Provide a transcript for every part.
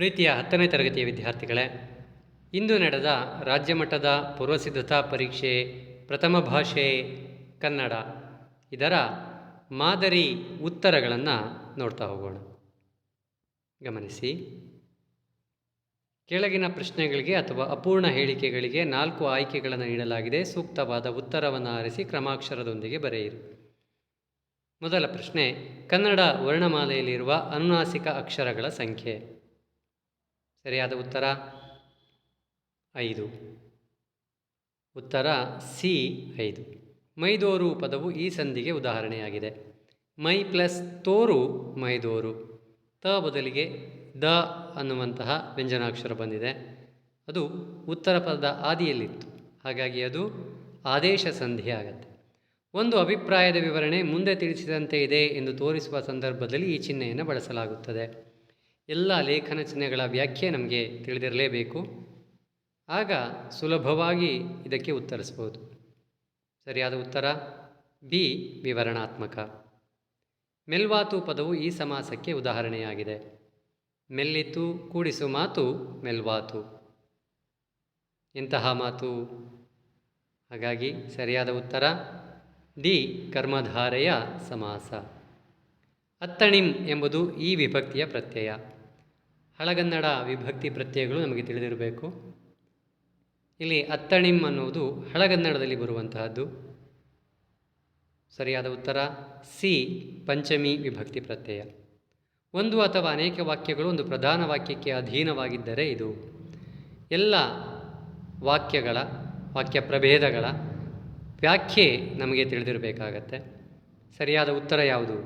ಪ್ರೀತಿಯ 10ನೇ ತರಗತಿಯ ವಿದ್ಯಾರ್ಥಿಗಳೇ, ಇಂದು ನಡೆದ ರಾಜ್ಯಮಟ್ಟದ ಪೂರ್ವಸಿದ್ಧತಾ ಪರೀಕ್ಷೆ ಪ್ರಥಮ ಭಾಷೆ ಕನ್ನಡ ಇದರ ಮಾದರಿ ಉತ್ತರಗಳನ್ನು ನೋಡ್ತಾ ಹೋಗೋಣ. ಗಮನಿಸಿ, ಕೆಳಗಿನ ಪ್ರಶ್ನೆಗಳಿಗೆ ಅಥವಾ ಅಪೂರ್ಣ ಹೇಳಿಕೆಗಳಿಗೆ 4 ಆಯ್ಕೆಗಳನ್ನು ನೀಡಲಾಗಿದೆ. ಸೂಕ್ತವಾದ ಉತ್ತರವನ್ನು ಆರಿಸಿ ಕ್ರಮಾಕ್ಷರದೊಂದಿಗೆ ಬರೆಯಿರಿ. ಮೊದಲ ಪ್ರಶ್ನೆ, ಕನ್ನಡ ವರ್ಣಮಾಲೆಯಲ್ಲಿರುವ ಅನುನಾಸಿಕ ಅಕ್ಷರಗಳ ಸಂಖ್ಯೆ. ಸರಿಯಾದ ಉತ್ತರ 5. ಉತ್ತರ ಸಿ 5. ಮೈದೋರು ಪದವು ಈ ಸಂಧಿಗೆ ಉದಾಹರಣೆಯಾಗಿದೆ. ಮೈ ಪ್ಲಸ್ ತೋರು ಮೈದೋರು. ತ ಬದಲಿಗೆ ದ ಅನ್ನುವಂತಹ ವ್ಯಂಜನಾಕ್ಷರ ಬಂದಿದೆ. ಅದು ಉತ್ತರ ಪದದ ಆದಿಯಲ್ಲಿತ್ತು, ಹಾಗಾಗಿ ಅದು ಆದೇಶ ಸಂಧಿ ಆಗುತ್ತೆ. ಒಂದು ಅಭಿಪ್ರಾಯದ ವಿವರಣೆ ಮುಂದೆ ತಿಳಿಸಿದಂತೆ ಇದೆ ಎಂದು ತೋರಿಸುವ ಸಂದರ್ಭದಲ್ಲಿ ಈ ಚಿಹ್ನೆಯನ್ನು ಬಳಸಲಾಗುತ್ತದೆ. ಎಲ್ಲ ಲೇಖನ ಚಿಹ್ನೆಗಳ ವ್ಯಾಖ್ಯೆ ನಮಗೆ ತಿಳಿದಿರಲೇಬೇಕು, ಆಗ ಸುಲಭವಾಗಿ ಇದಕ್ಕೆ ಉತ್ತರಿಸ್ಬೋದು. ಸರಿಯಾದ ಉತ್ತರ ಬಿ ವಿವರಣಾತ್ಮಕ. ಮೆಲ್ವಾತು ಪದವು ಈ ಸಮಾಸಕ್ಕೆ ಉದಾಹರಣೆಯಾಗಿದೆ. ಮೆಲ್ಲಿತು ಕೂಡಿಸು ಮಾತು ಮೆಲ್ವಾತು. ಇಂತಹ ಮಾತು. ಹಾಗಾಗಿ ಸರಿಯಾದ ಉತ್ತರ ಡಿ ಕರ್ಮಧಾರೆಯ ಸಮಾಸ. ಅತ್ತಣಿಂ ಎಂಬುದು ಈ ವಿಭಕ್ತಿಯ ಪ್ರತ್ಯಯ. ಹಳಗನ್ನಡ ವಿಭಕ್ತಿ ಪ್ರತ್ಯಯಗಳು ನಮಗೆ ತಿಳಿದಿರಬೇಕು. ಇಲ್ಲಿ ಅತ್ತಣಿಂ ಅನ್ನುವುದು ಹಳಗನ್ನಡದಲ್ಲಿ ಬರುವಂತಹದ್ದು. ಸರಿಯಾದ ಉತ್ತರ ಸಿ ಪಂಚಮಿ ವಿಭಕ್ತಿ ಪ್ರತ್ಯಯ. ಒಂದು ಅಥವಾ ಅನೇಕ ವಾಕ್ಯಗಳು ಒಂದು ಪ್ರಧಾನ ವಾಕ್ಯಕ್ಕೆ ಅಧೀನವಾಗಿದ್ದರೆ ಇದು. ಎಲ್ಲ ವಾಕ್ಯ ಪ್ರಭೇದಗಳ ವ್ಯಾಖ್ಯೆ ನಮಗೆ ತಿಳಿದಿರಬೇಕಾಗತ್ತೆ. ಸರಿಯಾದ ಉತ್ತರ ಯಾವುದು?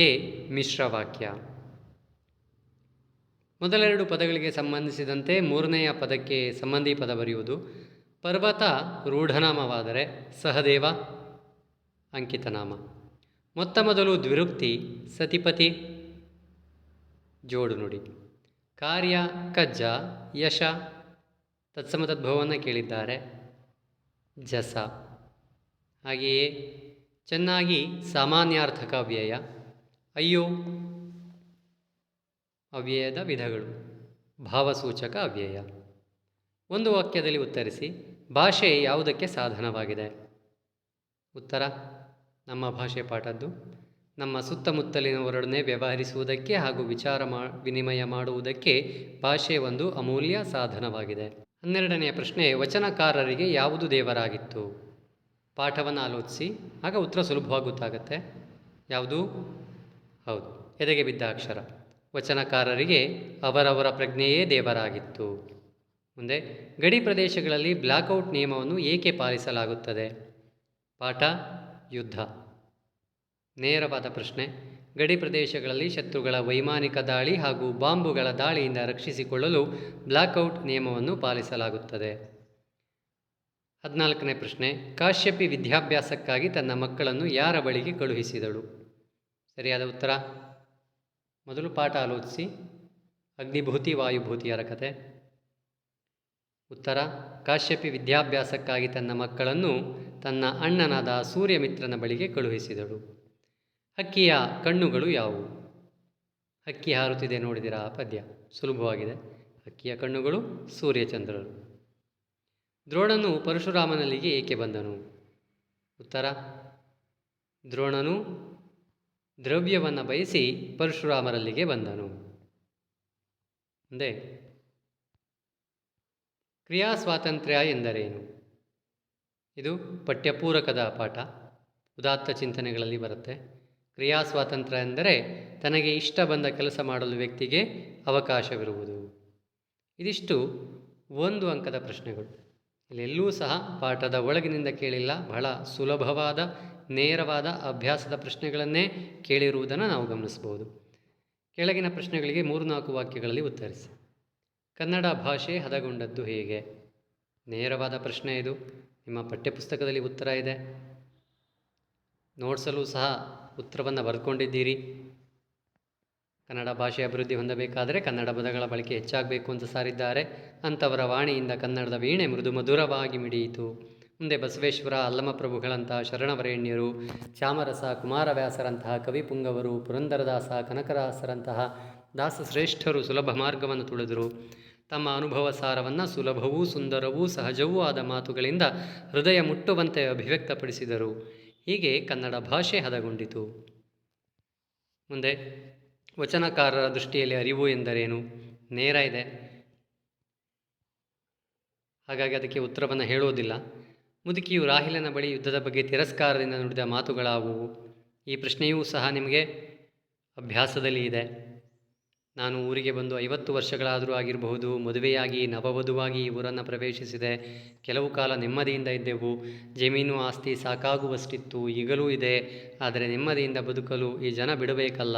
ಎ ಮಿಶ್ರವಾಕ್ಯ. ಮೊದಲೆರಡು ಪದಗಳಿಗೆ ಸಂಬಂಧಿಸಿದಂತೆ ಮೂರನೆಯ ಪದಕ್ಕೆ ಸಂಬಂಧಿ ಪದ ಬರೆಯುವುದು. ಪರ್ವತ ರೂಢನಾಮವಾದರೆ ಸಹದೇವ ಅಂಕಿತನಾಮ. ಮೊತ್ತ ಮೊದಲು ದ್ವಿರುಕ್ತಿ ಸತಿಪತಿ ಜೋಡು ನುಡಿ. ಕಾರ್ಯ ಕಜ್ಜ ಯಶ ತತ್ಸಮ ತದ್ಭವವನ್ನು ಕೇಳಿದ್ದಾರೆ ಜಸ. ಹಾಗೆಯೇ ಚೆನ್ನಾಗಿ ಸಾಮಾನ್ಯಾರ್ಥಕ ಅವ್ಯಯ. ಅಯ್ಯೋ ಅವ್ಯಯದ ವಿಧಗಳು. ಭಾವಸೂಚಕ ಅವ್ಯಯ. ಒಂದು ವಾಕ್ಯದಲ್ಲಿ ಉತ್ತರಿಸಿ. ಭಾಷೆ ಯಾವುದಕ್ಕೆ ಸಾಧನವಾಗಿದೆ? ಉತ್ತರ ನಮ್ಮ ಭಾಷೆ ಪಾಠದ್ದು. ನಮ್ಮ ಸುತ್ತಮುತ್ತಲಿನವರೊಡನೆ ವ್ಯವಹರಿಸುವುದಕ್ಕೆ ಹಾಗೂ ವಿನಿಮಯ ಮಾಡುವುದಕ್ಕೆ ಭಾಷೆ ಒಂದು ಅಮೂಲ್ಯ ಸಾಧನವಾಗಿದೆ. 12ನೆಯ ಪ್ರಶ್ನೆ, ವಚನಕಾರರಿಗೆ ಯಾವುದು ದೇವರಾಗಿತ್ತು? ಪಾಠವನ್ನು ಆಲೋಚಿಸಿ, ಆಗ ಉತ್ತರ ಸುಲಭವಾಗಿ ಗೊತ್ತಾಗುತ್ತೆ. ಯಾವುದು? ಹೌದು, ಎದೆಗೆ ಬಿದ್ದ ಅಕ್ಷರ. ವಚನಕಾರರಿಗೆ ಅವರವರ ಪ್ರಜ್ಞೆಯೇ ದೇವರಾಗಿತ್ತು. ಮುಂದೆ, ಗಡಿ ಪ್ರದೇಶಗಳಲ್ಲಿ ಬ್ಲ್ಯಾಕ್ಔಟ್ ನಿಯಮವನ್ನು ಏಕೆ ಪಾಲಿಸಲಾಗುತ್ತದೆ? ಪಾಠ ಯುದ್ಧ. ನೇರವಾದ ಪ್ರಶ್ನೆ. ಗಡಿ ಪ್ರದೇಶಗಳಲ್ಲಿ ಶತ್ರುಗಳ ವೈಮಾನಿಕ ದಾಳಿ ಹಾಗೂ ಬಾಂಬುಗಳ ದಾಳಿಯಿಂದ ರಕ್ಷಿಸಿಕೊಳ್ಳಲು ಬ್ಲ್ಯಾಕ್ಔಟ್ ನಿಯಮವನ್ನು ಪಾಲಿಸಲಾಗುತ್ತದೆ. 14ನೇ ಪ್ರಶ್ನೆ, ಕಾಶ್ಯಪಿ ವಿದ್ಯಾಭ್ಯಾಸಕ್ಕಾಗಿ ತನ್ನ ಮಕ್ಕಳನ್ನು ಯಾರ ಬಳಿಗೆ ಕಳುಹಿಸಿದಳು? ಸರಿಯಾದ ಉತ್ತರ, ಮೊದಲು ಪಾಠ ಆಲೋಚಿಸಿ. ಅಗ್ನಿಭೂತಿ ವಾಯುಭೂತಿಯರ ಕತೆ. ಉತ್ತರ, ಕಾಶ್ಯಪಿ ವಿದ್ಯಾಭ್ಯಾಸಕ್ಕಾಗಿ ತನ್ನ ಮಕ್ಕಳನ್ನು ತನ್ನ ಅಣ್ಣನಾದ ಸೂರ್ಯಮಿತ್ರನ ಬಳಿಗೆ ಕಳುಹಿಸಿದಳು. ಹಕ್ಕಿಯ ಕಣ್ಣುಗಳು ಯಾವುವು? ಹಕ್ಕಿ ಹಾರುತ್ತಿದೆ ನೋಡಿದಿರಾ ಪದ್ಯ, ಸುಲಭವಾಗಿದೆ. ಹಕ್ಕಿಯ ಕಣ್ಣುಗಳು ಸೂರ್ಯಚಂದ್ರರು. ದ್ರೋಣನು ಪರಶುರಾಮನಲ್ಲಿಗೆ ಏಕೆ ಬಂದನು? ಉತ್ತರ, ದ್ರೋಣನು ದ್ರವ್ಯವನ್ನು ಬಯಸಿ ಪರಶುರಾಮರಲ್ಲಿಗೆ ಬಂದನು. ಮುಂದೆ, ಕ್ರಿಯಾ ಸ್ವಾತಂತ್ರ್ಯ ಎಂದರೇನು? ಇದು ಪಠ್ಯಪೂರಕದ ಪಾಠ, ಉದಾತ್ತ ಚಿಂತನೆಗಳಲ್ಲಿ ಬರುತ್ತೆ. ಕ್ರಿಯಾ ಸ್ವಾತಂತ್ರ್ಯ ಎಂದರೆ ತನಗೆ ಇಷ್ಟ ಬಂದ ಕೆಲಸ ಮಾಡಲು ವ್ಯಕ್ತಿಗೆ ಅವಕಾಶವಿರುವುದು. ಇದಿಷ್ಟು 1 ಅಂಕದ ಪ್ರಶ್ನೆಗಳು. ಇಲ್ಲೆಲ್ಲೂ ಸಹ ಪಾಠದ ಒಳಗಿನಿಂದ ಕೇಳಿಲ್ಲ. ಬಹಳ ಸುಲಭವಾದ ನೇರವಾದ ಅಭ್ಯಾಸದ ಪ್ರಶ್ನೆಗಳನ್ನೇ ಕೇಳಿರುವುದನ್ನು ನಾವು ಗಮನಿಸಬಹುದು. ಕೆಳಗಿನ ಪ್ರಶ್ನೆಗಳಿಗೆ 3-4 ವಾಕ್ಯಗಳಲ್ಲಿ ಉತ್ತರಿಸಿ. ಕನ್ನಡ ಭಾಷೆ ಹದಗೊಂಡದ್ದು ಹೇಗೆ? ನೇರವಾದ ಪ್ರಶ್ನೆ ಇದು. ನಿಮ್ಮ ಪಠ್ಯಪುಸ್ತಕದಲ್ಲಿ ಉತ್ತರ ಇದೆ. ನೋಟ್ಸಲ್ಲೂ ಸಹ ಉತ್ತರವನ್ನು ಬರೆದುಕೊಂಡಿದ್ದೀರಿ. ಕನ್ನಡ ಭಾಷೆ ಅಭಿವೃದ್ಧಿ ಹೊಂದಬೇಕಾದರೆ ಕನ್ನಡ ಪದಗಳ ಬಳಕೆ ಹೆಚ್ಚಾಗಬೇಕು ಅಂತ ಸಾರಿದ್ದಾರೆ. ಅಂಥವರ ವಾಣಿಯಿಂದ ಕನ್ನಡದ ವೀಣೆ ಮೃದು ಮಧುರವಾಗಿ ಮಿಡಿಯಿತು. ಮುಂದೆ ಬಸವೇಶ್ವರ, ಅಲ್ಲಮಪ್ರಭುಗಳಂತಹ ಶರಣವರೇಣ್ಯರು, ಚಾಮರಸ, ಕುಮಾರವ್ಯಾಸರಂತಹ ಕವಿಪುಂಗವರು, ಪುರಂದರದಾಸ, ಕನಕದಾಸರಂತಹ ದಾಸಶ್ರೇಷ್ಠರು ಸುಲಭ ಮಾರ್ಗವನ್ನು ತುಳಿದರು. ತಮ್ಮ ಅನುಭವ ಸಾರವನ್ನು ಸುಲಭವೂ ಸುಂದರವೂ ಸಹಜವೂ ಆದ ಮಾತುಗಳಿಂದ ಹೃದಯ ಮುಟ್ಟುವಂತೆ ಅಭಿವ್ಯಕ್ತಪಡಿಸಿದರು. ಹೀಗೆ ಕನ್ನಡ ಭಾಷೆ ಹದಗೊಂಡಿತು. ಮುಂದೆ ವಚನಕಾರರ ದೃಷ್ಟಿಯಲ್ಲಿ ಅರಿವು ಎಂದರೇನು? ನೇರ ಇದೆ, ಹಾಗಾಗಿ ಅದಕ್ಕೆ ಉತ್ತರವನ್ನು ಹೇಳುವುದಿಲ್ಲ. ಮುದುಕಿಯು ರಾಹಿಲನ ಬಳಿ ಯುದ್ಧದ ಬಗ್ಗೆ ತಿರಸ್ಕಾರದಿಂದ ನುಡಿದ ಮಾತುಗಳಾವುವು? ಈ ಪ್ರಶ್ನೆಯೂ ಸಹ ನಿಮಗೆ ಅಭ್ಯಾಸದಲ್ಲಿ ಇದೆ. ನಾನು ಊರಿಗೆ ಬಂದು 50 ವರ್ಷಗಳಾದರೂ ಆಗಿರಬಹುದು. ಮದುವೆಯಾಗಿ ನವವಧುವಾಗಿ ಈ ಊರನ್ನು ಪ್ರವೇಶಿಸಿದೆ. ಕೆಲವು ಕಾಲ ನೆಮ್ಮದಿಯಿಂದ ಇದ್ದೆವು. ಜಮೀನು ಆಸ್ತಿ ಸಾಕಾಗುವಷ್ಟಿತ್ತು, ಈಗಲೂ ಇದೆ. ಆದರೆ ನೆಮ್ಮದಿಯಿಂದ ಬದುಕಲು ಈ ಜನ ಬಿಡಬೇಕಲ್ಲ,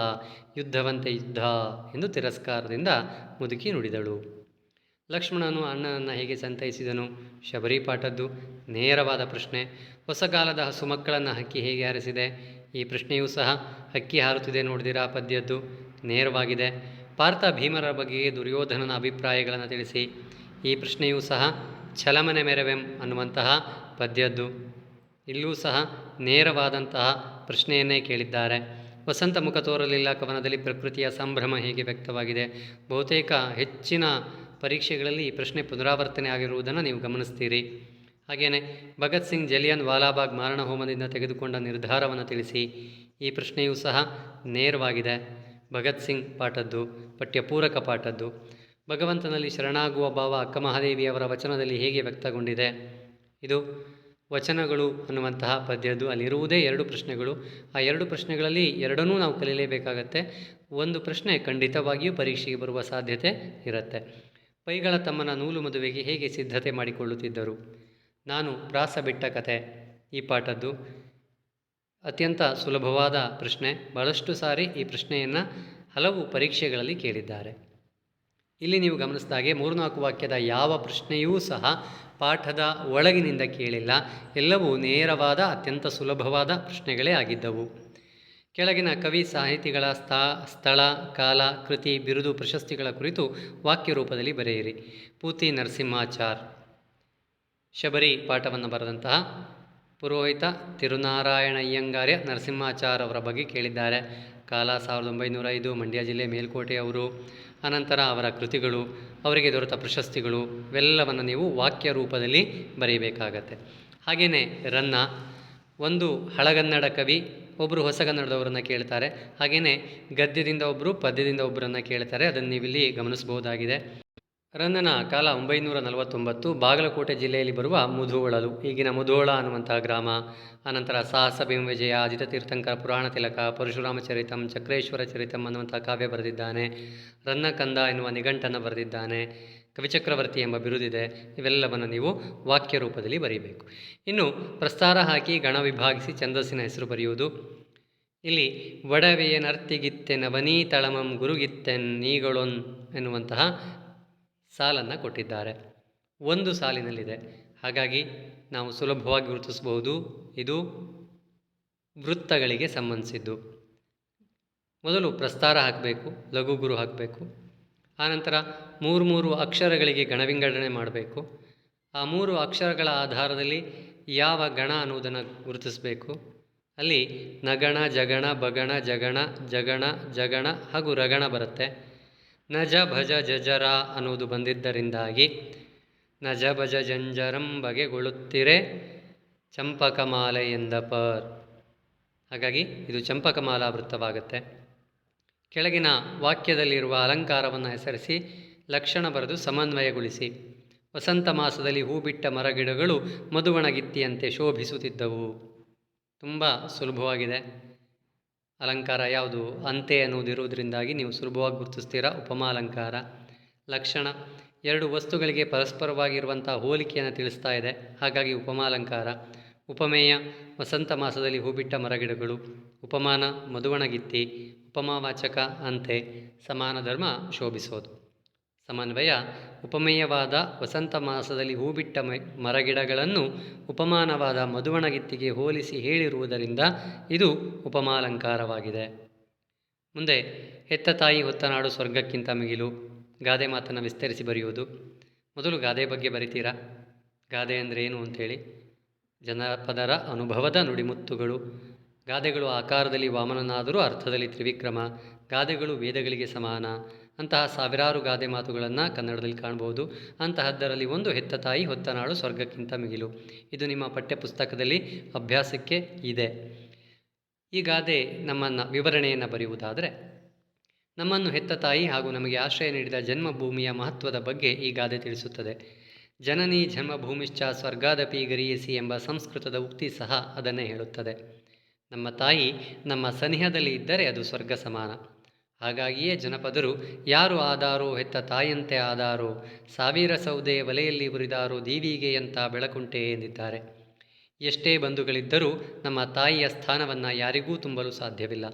ಯುದ್ಧವಂತೆ ಯುದ್ಧ ಎಂದು ತಿರಸ್ಕಾರದಿಂದ ಮುದುಕಿ ನುಡಿದಳು. ಲಕ್ಷ್ಮಣನು ಅಣ್ಣನನ್ನು ಹೇಗೆ ಸಂತೈಸಿದನು? ಶಬರಿ ಪಾಠದ್ದು ನೇರವಾದ ಪ್ರಶ್ನೆ. ಹೊಸಗಾಲದ ಹಸು ಮಕ್ಕಳನ್ನು ಹಕ್ಕಿ ಹೇಗೆ ಹಾರಿಸಿದೆ? ಈ ಪ್ರಶ್ನೆಯೂ ಸಹ ಹಕ್ಕಿ ಹಾರುತ್ತಿದೆ ನೋಡಿದಿರಾ ಪದ್ಯದ್ದು ನೇರವಾಗಿದೆ. ಪಾರ್ಥ ಭೀಮರ ಬಗ್ಗೆ ದುರ್ಯೋಧನನ ಅಭಿಪ್ರಾಯಗಳನ್ನು ತಿಳಿಸಿ. ಈ ಪ್ರಶ್ನೆಯೂ ಸಹ ಛಲಮನೆ ಮೆರವೆಂ ಅನ್ನುವಂತಹ ಪದ್ಯದ್ದು. ಇಲ್ಲೂ ಸಹ ನೇರವಾದಂತಹ ಪ್ರಶ್ನೆಯನ್ನೇ ಕೇಳಿದ್ದಾರೆ. ವಸಂತ ಮುಖ ತೋರಲಿಲ್ಲ ಕವನದಲ್ಲಿ ಪ್ರಕೃತಿಯ ಸಂಭ್ರಮ ಹೇಗೆ ವ್ಯಕ್ತವಾಗಿದೆ? ಬಹುತೇಕ ಹೆಚ್ಚಿನ ಪರೀಕ್ಷೆಗಳಲ್ಲಿ ಈ ಪ್ರಶ್ನೆ ಪುನರಾವರ್ತನೆ ಆಗಿರುವುದನ್ನು ನೀವು ಗಮನಿಸ್ತೀರಿ. ಹಾಗೆಯೇ ಭಗತ್ ಸಿಂಗ್ ಜಲಿಯನ್ ವಾಲಾಬಾಗ್ ಮಾರಣ ಹೋಮದಿಂದ ತೆಗೆದುಕೊಂಡ ನಿರ್ಧಾರವನ್ನು ತಿಳಿಸಿ. ಈ ಪ್ರಶ್ನೆಯೂ ಸಹ ನೇರವಾಗಿದೆ. ಭಗತ್ ಸಿಂಗ್ ಪಾಠದ್ದು, ಪಠ್ಯಪೂರಕ ಪಾಠದ್ದು. ಭಗವಂತನಲ್ಲಿ ಶರಣಾಗುವ ಭಾವ ಅಕ್ಕ ಮಹಾದೇವಿಯವರ ವಚನದಲ್ಲಿ ಹೇಗೆ ವ್ಯಕ್ತಗೊಂಡಿದೆ? ಇದು ವಚನಗಳು ಅನ್ನುವಂತಹ ಪದ್ಯದ್ದು. ಅಲ್ಲಿರುವುದೇ 2 ಪ್ರಶ್ನೆಗಳು. ಆ 2 ಪ್ರಶ್ನೆಗಳಲ್ಲಿ ಎರಡನ್ನೂ ನಾವು ಕಲೀಲೇಬೇಕಾಗತ್ತೆ. ಒಂದು ಪ್ರಶ್ನೆ ಖಂಡಿತವಾಗಿಯೂ ಪರೀಕ್ಷೆಗೆ ಬರುವ ಸಾಧ್ಯತೆ ಇರುತ್ತೆ. ಪೈಗಳ ತಮ್ಮನ ನೂಲು ಮದುವೆಗೆ ಹೇಗೆ ಸಿದ್ಧತೆ ಮಾಡಿಕೊಳ್ಳುತ್ತಿದ್ದರು? ನಾನು ಪ್ರಾಸ ಬಿಟ್ಟ ಕತೆ ಈ ಪಾಠದ್ದು. ಅತ್ಯಂತ ಸುಲಭವಾದ ಪ್ರಶ್ನೆ. ಬಹಳಷ್ಟು ಸಾರಿ ಈ ಪ್ರಶ್ನೆಯನ್ನು ಹಲವು ಪರೀಕ್ಷೆಗಳಲ್ಲಿ ಕೇಳಿದ್ದಾರೆ. ಇಲ್ಲಿ ನೀವು ಗಮನಿಸಿದಾಗೆ 3-4 ವಾಕ್ಯದ ಯಾವ ಪ್ರಶ್ನೆಯೂ ಸಹ ಪಾಠದ ಒಳಗಿನಿಂದ ಕೇಳಿಲ್ಲ. ಎಲ್ಲವೂ ನೇರವಾದ ಅತ್ಯಂತ ಸುಲಭವಾದ ಪ್ರಶ್ನೆಗಳೇ ಆಗಿದ್ದವು. ಕೆಳಗಿನ ಕವಿ ಸಾಹಿತಿಗಳ ಸ್ಥಳ, ಕಾಲ, ಕೃತಿ, ಬಿರುದು, ಪ್ರಶಸ್ತಿಗಳ ಕುರಿತು ವಾಕ್ಯ ರೂಪದಲ್ಲಿ ಬರೆಯಿರಿ. ಪೂತಿ ನರಸಿಂಹಾಚಾರ್. ಶಬರಿ ಪಾಠವನ್ನು ಬರೆದಂತಹ ಪುರೋಹಿತ ತಿರುನಾರಾಯಣಯ್ಯಂಗಾರ್ಯ ನರಸಿಂಹಾಚಾರ್ ಅವರ ಬಗ್ಗೆ ಕೇಳಿದ್ದಾರೆ. ಕಾಲ 1905, ಮಂಡ್ಯ ಜಿಲ್ಲೆ ಮೇಲ್ಕೋಟೆ ಅವರು. ಅನಂತರ ಅವರ ಕೃತಿಗಳು, ಅವರಿಗೆ ದೊರೆತ ಪ್ರಶಸ್ತಿಗಳು ಇವೆಲ್ಲವನ್ನು ನೀವು ವಾಕ್ಯ ರೂಪದಲ್ಲಿ ಬರೀಬೇಕಾಗತ್ತೆ. ಹಾಗೆಯೇ ರನ್ನ, ಒಂದು ಹಳಗನ್ನಡ ಕವಿ, ಒಬ್ಬರು ಹೊಸಗನ್ನಡದವರನ್ನು ಕೇಳ್ತಾರೆ. ಹಾಗೆಯೇ ಗದ್ಯದಿಂದ ಒಬ್ಬರು, ಪದ್ಯದಿಂದ ಒಬ್ಬರನ್ನು ಕೇಳ್ತಾರೆ. ಅದನ್ನು ನೀವಿಲ್ಲಿ ಗಮನಿಸಬಹುದಾಗಿದೆ. ರನ್ನನ ಕಾಲ 949, ಬಾಗಲಕೋಟೆ ಜಿಲ್ಲೆಯಲ್ಲಿ ಬರುವ ಮುಧೋಳಲು, ಈಗಿನ ಮುಧೋಳ ಅನ್ನುವಂತಹ ಗ್ರಾಮ. ಅನಂತರ ಸಾಹಸ ಭೀಮವಿಜಯ, ಅಜಿತ ತೀರ್ಥಂಕರ ಪುರಾಣ ತಿಲಕ, ಪರಶುರಾಮ ಚರಿತಂ, ಚಕ್ರೇಶ್ವರ ಚರಿತಂ ಅನ್ನುವಂಥ ಕಾವ್ಯ ಬರೆದಿದ್ದಾನೆ. ರನ್ನ ಕಂದ ಎನ್ನುವ ನಿಘಂಟನ್ನು ಬರೆದಿದ್ದಾನೆ. ಕವಿಚಕ್ರವರ್ತಿ ಎಂಬ ಬಿರುದಿದೆ. ಇವೆಲ್ಲವನ್ನು ನೀವು ವಾಕ್ಯ ರೂಪದಲ್ಲಿ ಬರೀಬೇಕು. ಇನ್ನು ಪ್ರಸ್ತಾರ ಹಾಕಿ ಗಣ ವಿಭಾಗಿಸಿ ಛಂದಸ್ಸಿನ ಹೆಸರು ಬರೆಯುವುದು. ಇಲ್ಲಿ ಒಡವೆಯನರ್ತಿಗಿತ್ತೆನ್ ಅವನೀತಳಮಂ ಗುರುಗಿತ್ತೆನ್ ನೀಗಳೊನ್ ಎನ್ನುವಂತಹ ಸಾಲನ್ನು ಕೊಟ್ಟಿದ್ದಾರೆ. ಒಂದು ಸಾಲಿನಲ್ಲಿದೆ. ಹಾಗಾಗಿ ನಾವು ಸುಲಭವಾಗಿ ಗುರುತಿಸಬಹುದು ಇದು ವೃತ್ತಗಳಿಗೆ ಸಂಬಂಧಿಸಿದ್ದು. ಮೊದಲು ಪ್ರಸ್ತಾರ ಹಾಕಬೇಕು, ಲಘು ಗುರು ಹಾಕಬೇಕು. ಆನಂತರ 3 ಅಕ್ಷರಗಳಿಗೆ ಗಣವಿಂಗಡಣೆ ಮಾಡಬೇಕು. ಆ 3 ಅಕ್ಷರಗಳ ಆಧಾರದಲ್ಲಿ ಯಾವ ಗಣ ಅನ್ನುವುದನ್ನು ಗುರುತಿಸಬೇಕು. ಅಲ್ಲಿ ನಗಣ, ಜಗಣ, ಬಗಣ, ಜಗಣ, ಜಗಣ, ಜಗಣ ಹಾಗೂ ರಗಣ ಬರುತ್ತೆ. ನಜ ಭಜ ಜಜರ ಅನ್ನುವುದು ಬಂದಿದ್ದರಿಂದಾಗಿ ನಜ ಭಜ ಜಂಜರಂ ಬಗೆಗೊಳ್ಳುತ್ತಿರೆ ಚಂಪಕಮಾಲೆ ಎಂದ ಪರ್. ಹಾಗಾಗಿ ಇದು ಚಂಪಕಮಾಲಾ ವೃತ್ತವಾಗುತ್ತೆ. ಕೆಳಗಿನ ವಾಕ್ಯದಲ್ಲಿರುವ ಅಲಂಕಾರವನ್ನು ಹೆಸರಿಸಿ ಲಕ್ಷಣ ಬರೆದು ಸಮನ್ವಯಗೊಳಿಸಿ. ವಸಂತ ಮಾಸದಲ್ಲಿ ಹೂ ಬಿಟ್ಟ ಮರಗಿಡಗಳು ಮಧುವಣಗಿತ್ತಿಯಂತೆ ಶೋಭಿಸುತ್ತಿದ್ದವು. ತುಂಬ ಸುಲಭವಾಗಿದೆ. ಅಲಂಕಾರ ಯಾವುದು? ಅಂತೆ ಅನ್ನುವುದಿರುವುದರಿಂದಾಗಿ ನೀವು ಸುಲಭವಾಗಿ ಗುರುತಿಸ್ತೀರಾ. ಉಪಮಾಲಂಕಾರ. ಲಕ್ಷಣ 2 ವಸ್ತುಗಳಿಗೆ ಪರಸ್ಪರವಾಗಿರುವಂಥ ಹೋಲಿಕೆಯನ್ನು ತಿಳಿಸ್ತಾ ಇದೆ, ಹಾಗಾಗಿ ಉಪಮಾಲಂಕಾರ. ಉಪಮೇಯ ವಸಂತ ಮಾಸದಲ್ಲಿ ಹೂಬಿಟ್ಟ ಮರಗಿಡಗಳು. ಉಪಮಾನ ಮಧುವಣಗಿತ್ತಿ. ಉಪಮಾವಾಚಕ ಅಂತೆ. ಸಮಾನ ಧರ್ಮ ಶೋಭಿಸೋದು. ಸಮನ್ವಯ ಉಪಮೇಯವಾದ ವಸಂತ ಮಾಸದಲ್ಲಿ ಹೂಬಿಟ್ಟ ಮರಗಿಡಗಳನ್ನು ಉಪಮಾನವಾದ ಮಧುವಣಗಿತ್ತಿಗೆ ಹೋಲಿಸಿ ಹೇಳಿರುವುದರಿಂದ ಇದು ಉಪಮಾಲಂಕಾರವಾಗಿದೆ. ಮುಂದೆ ಹೆತ್ತ ತಾಯಿ ಹೊತ್ತ ನಾಡು ಸ್ವರ್ಗಕ್ಕಿಂತ ಮಿಗಿಲು. ಗಾದೆ ಮಾತನ್ನು ವಿಸ್ತರಿಸಿ ಬರೆಯುವುದು. ಮೊದಲು ಗಾದೆ ಬಗ್ಗೆ ಬರಿತೀರಾ. ಗಾದೆ ಅಂದರೆ ಏನು ಅಂಥೇಳಿ. ಜನಪದರ ಅನುಭವದ ನುಡಿಮುತ್ತುಗಳು. ಗಾದೆಗಳು ಆಕಾರದಲ್ಲಿ ವಾಮನನಾದರೂ ಅರ್ಥದಲ್ಲಿ ತ್ರಿವಿಕ್ರಮ, ಗಾದೆಗಳು ವೇದಗಳಿಗೆ ಸಮಾನ, ಅಂತಹ ಸಾವಿರಾರು ಗಾದೆ ಮಾತುಗಳನ್ನು ಕನ್ನಡದಲ್ಲಿ ಕಾಣಬಹುದು. ಅಂತಹದ್ದರಲ್ಲಿ ಒಂದು ಹೆತ್ತ ತಾಯಿ ಹೊತ್ತ ನಾಡು ಸ್ವರ್ಗಕ್ಕಿಂತ ಮಿಗಿಲು. ಇದು ನಿಮ್ಮ ಪಠ್ಯಪುಸ್ತಕದಲ್ಲಿ ಅಭ್ಯಾಸಕ್ಕೆ ಇದೆ. ಈ ಗಾದೆ ನಮ್ಮನ್ನು ವಿವರಣೆಯನ್ನು ಬರೆಯುವುದಾದರೆ, ನಮ್ಮನ್ನು ಹೆತ್ತ ತಾಯಿ ಹಾಗೂ ನಮಗೆ ಆಶ್ರಯ ನೀಡಿದ ಜನ್ಮಭೂಮಿಯ ಮಹತ್ವದ ಬಗ್ಗೆ ಈ ಗಾದೆ ತಿಳಿಸುತ್ತದೆ. ಜನನಿ ಜನ್ಮಭೂಮಿಶ್ಚ ಸ್ವರ್ಗಾದಪಿ ಗರೀಯಸಿ ಎಂಬ ಸಂಸ್ಕೃತದ ಉಕ್ತಿ ಸಹ ಅದನ್ನೇ ಹೇಳುತ್ತದೆ. ನಮ್ಮ ತಾಯಿ ನಮ್ಮ ಸನಿಹದಲ್ಲಿ ಇದ್ದರೆ ಅದು ಸ್ವರ್ಗ ಸಮಾನ. ಹಾಗಾಗಿಯೇ ಜನಪದರು ಯಾರು ಆದಾರೋ ಹೆತ್ತ ತಾಯಿಯಂತೆ ಆದಾರೋ, ಸಾವಿರ ಸೌದೆ ಒಲೆಯಲ್ಲಿ ಉರಿದಾರೋ ದೀವಿಗೆಯಂತ ಬೆಳಕುಂಟೆ ಎಂದಿದ್ದಾರೆ. ಎಷ್ಟೇ ಬಂಧುಗಳಿದ್ದರೂ ನಮ್ಮ ತಾಯಿಯ ಸ್ಥಾನವನ್ನು ಯಾರಿಗೂ ತುಂಬಲು ಸಾಧ್ಯವಿಲ್ಲ.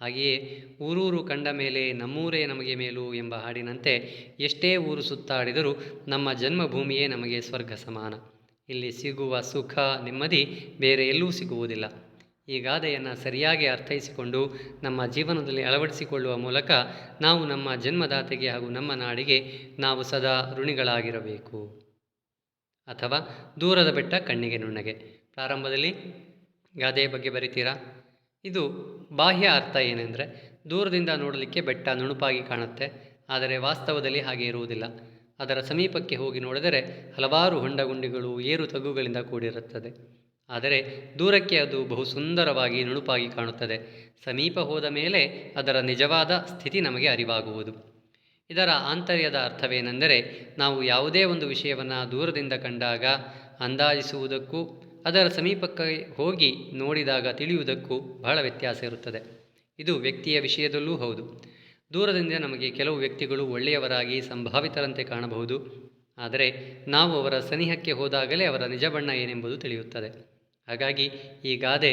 ಹಾಗೆಯೇ ಊರೂರು ಕಂಡ ಮೇಲೆ ನಮ್ಮೂರೇ ನಮಗೆ ಮೇಲು ಎಂಬ ಹಾಡಿನಂತೆ ಎಷ್ಟೇ ಊರು ಸುತ್ತಾಡಿದರೂ ನಮ್ಮ ಜನ್ಮಭೂಮಿಯೇ ನಮಗೆ ಸ್ವರ್ಗ ಸಮಾನ. ಇಲ್ಲಿ ಸಿಗುವ ಸುಖ ನೆಮ್ಮದಿ ಬೇರೆ ಎಲ್ಲೂ ಸಿಗುವುದಿಲ್ಲ. ಈ ಗಾದೆಯನ್ನು ಸರಿಯಾಗಿ ಅರ್ಥೈಸಿಕೊಂಡು ನಮ್ಮ ಜೀವನದಲ್ಲಿ ಅಳವಡಿಸಿಕೊಳ್ಳುವ ಮೂಲಕ ನಾವು ನಮ್ಮ ಜನ್ಮದಾತೆಗೆ ಹಾಗೂ ನಮ್ಮ ನಾಡಿಗೆ ನಾವು ಸದಾ ಋಣಿಗಳಾಗಿರಬೇಕು. ಅಥವಾ ದೂರದ ಬೆಟ್ಟ ಕಣ್ಣಿಗೆ ನುಣ್ಣಗೆ. ಪ್ರಾರಂಭದಲ್ಲಿ ಗಾದೆಯ ಬಗ್ಗೆ ಬರಿತೀರಾ? ಇದು ಬಾಹ್ಯ ಅರ್ಥ ಏನೆಂದರೆ, ದೂರದಿಂದ ನೋಡಲಿಕ್ಕೆ ಬೆಟ್ಟ ನುಣುಪಾಗಿ ಕಾಣುತ್ತೆ, ಆದರೆ ವಾಸ್ತವದಲ್ಲಿ ಹಾಗೆ ಇರುವುದಿಲ್ಲ. ಅದರ ಸಮೀಪಕ್ಕೆ ಹೋಗಿ ನೋಡಿದರೆ ಹಲವಾರು ಹೊಂಡಗುಂಡಿಗಳು ಏರು ತಗ್ಗುಗಳಿಂದ ಕೂಡಿರುತ್ತದೆ. ಆದರೆ ದೂರಕ್ಕೆ ಅದು ಬಹು ಸುಂದರವಾಗಿ ನುಣುಪಾಗಿ ಕಾಣುತ್ತದೆ. ಸಮೀಪ ಹೋದ ಮೇಲೆ ಅದರ ನಿಜವಾದ ಸ್ಥಿತಿ ನಮಗೆ ಅರಿವಾಗುವುದು. ಇದರ ಆಂತರ್ಯದ ಅರ್ಥವೇನೆಂದರೆ, ನಾವು ಯಾವುದೇ ಒಂದು ವಿಷಯವನ್ನು ದೂರದಿಂದ ಕಂಡಾಗ ಅಂದಾಜಿಸುವುದಕ್ಕೂ ಅದರ ಸಮೀಪಕ್ಕೆ ಹೋಗಿ ನೋಡಿದಾಗ ತಿಳಿಯುವುದಕ್ಕೂ ಬಹಳ ವ್ಯತ್ಯಾಸ ಇರುತ್ತದೆ. ಇದು ವ್ಯಕ್ತಿಯ ವಿಷಯದಲ್ಲೂ ಹೌದು. ದೂರದಿಂದ ನಮಗೆ ಕೆಲವು ವ್ಯಕ್ತಿಗಳು ಒಳ್ಳೆಯವರಾಗಿ ಸಂಭಾವಿತರಂತೆ ಕಾಣಬಹುದು, ಆದರೆ ನಾವು ಅವರ ಸನಿಹಕ್ಕೆ ಹೋದಾಗಲೇ ಅವರ ನಿಜ ಬಣ್ಣ ಏನೆಂಬುದು ತಿಳಿಯುತ್ತದೆ. ಹಾಗಾಗಿ ಈ ಗಾದೆ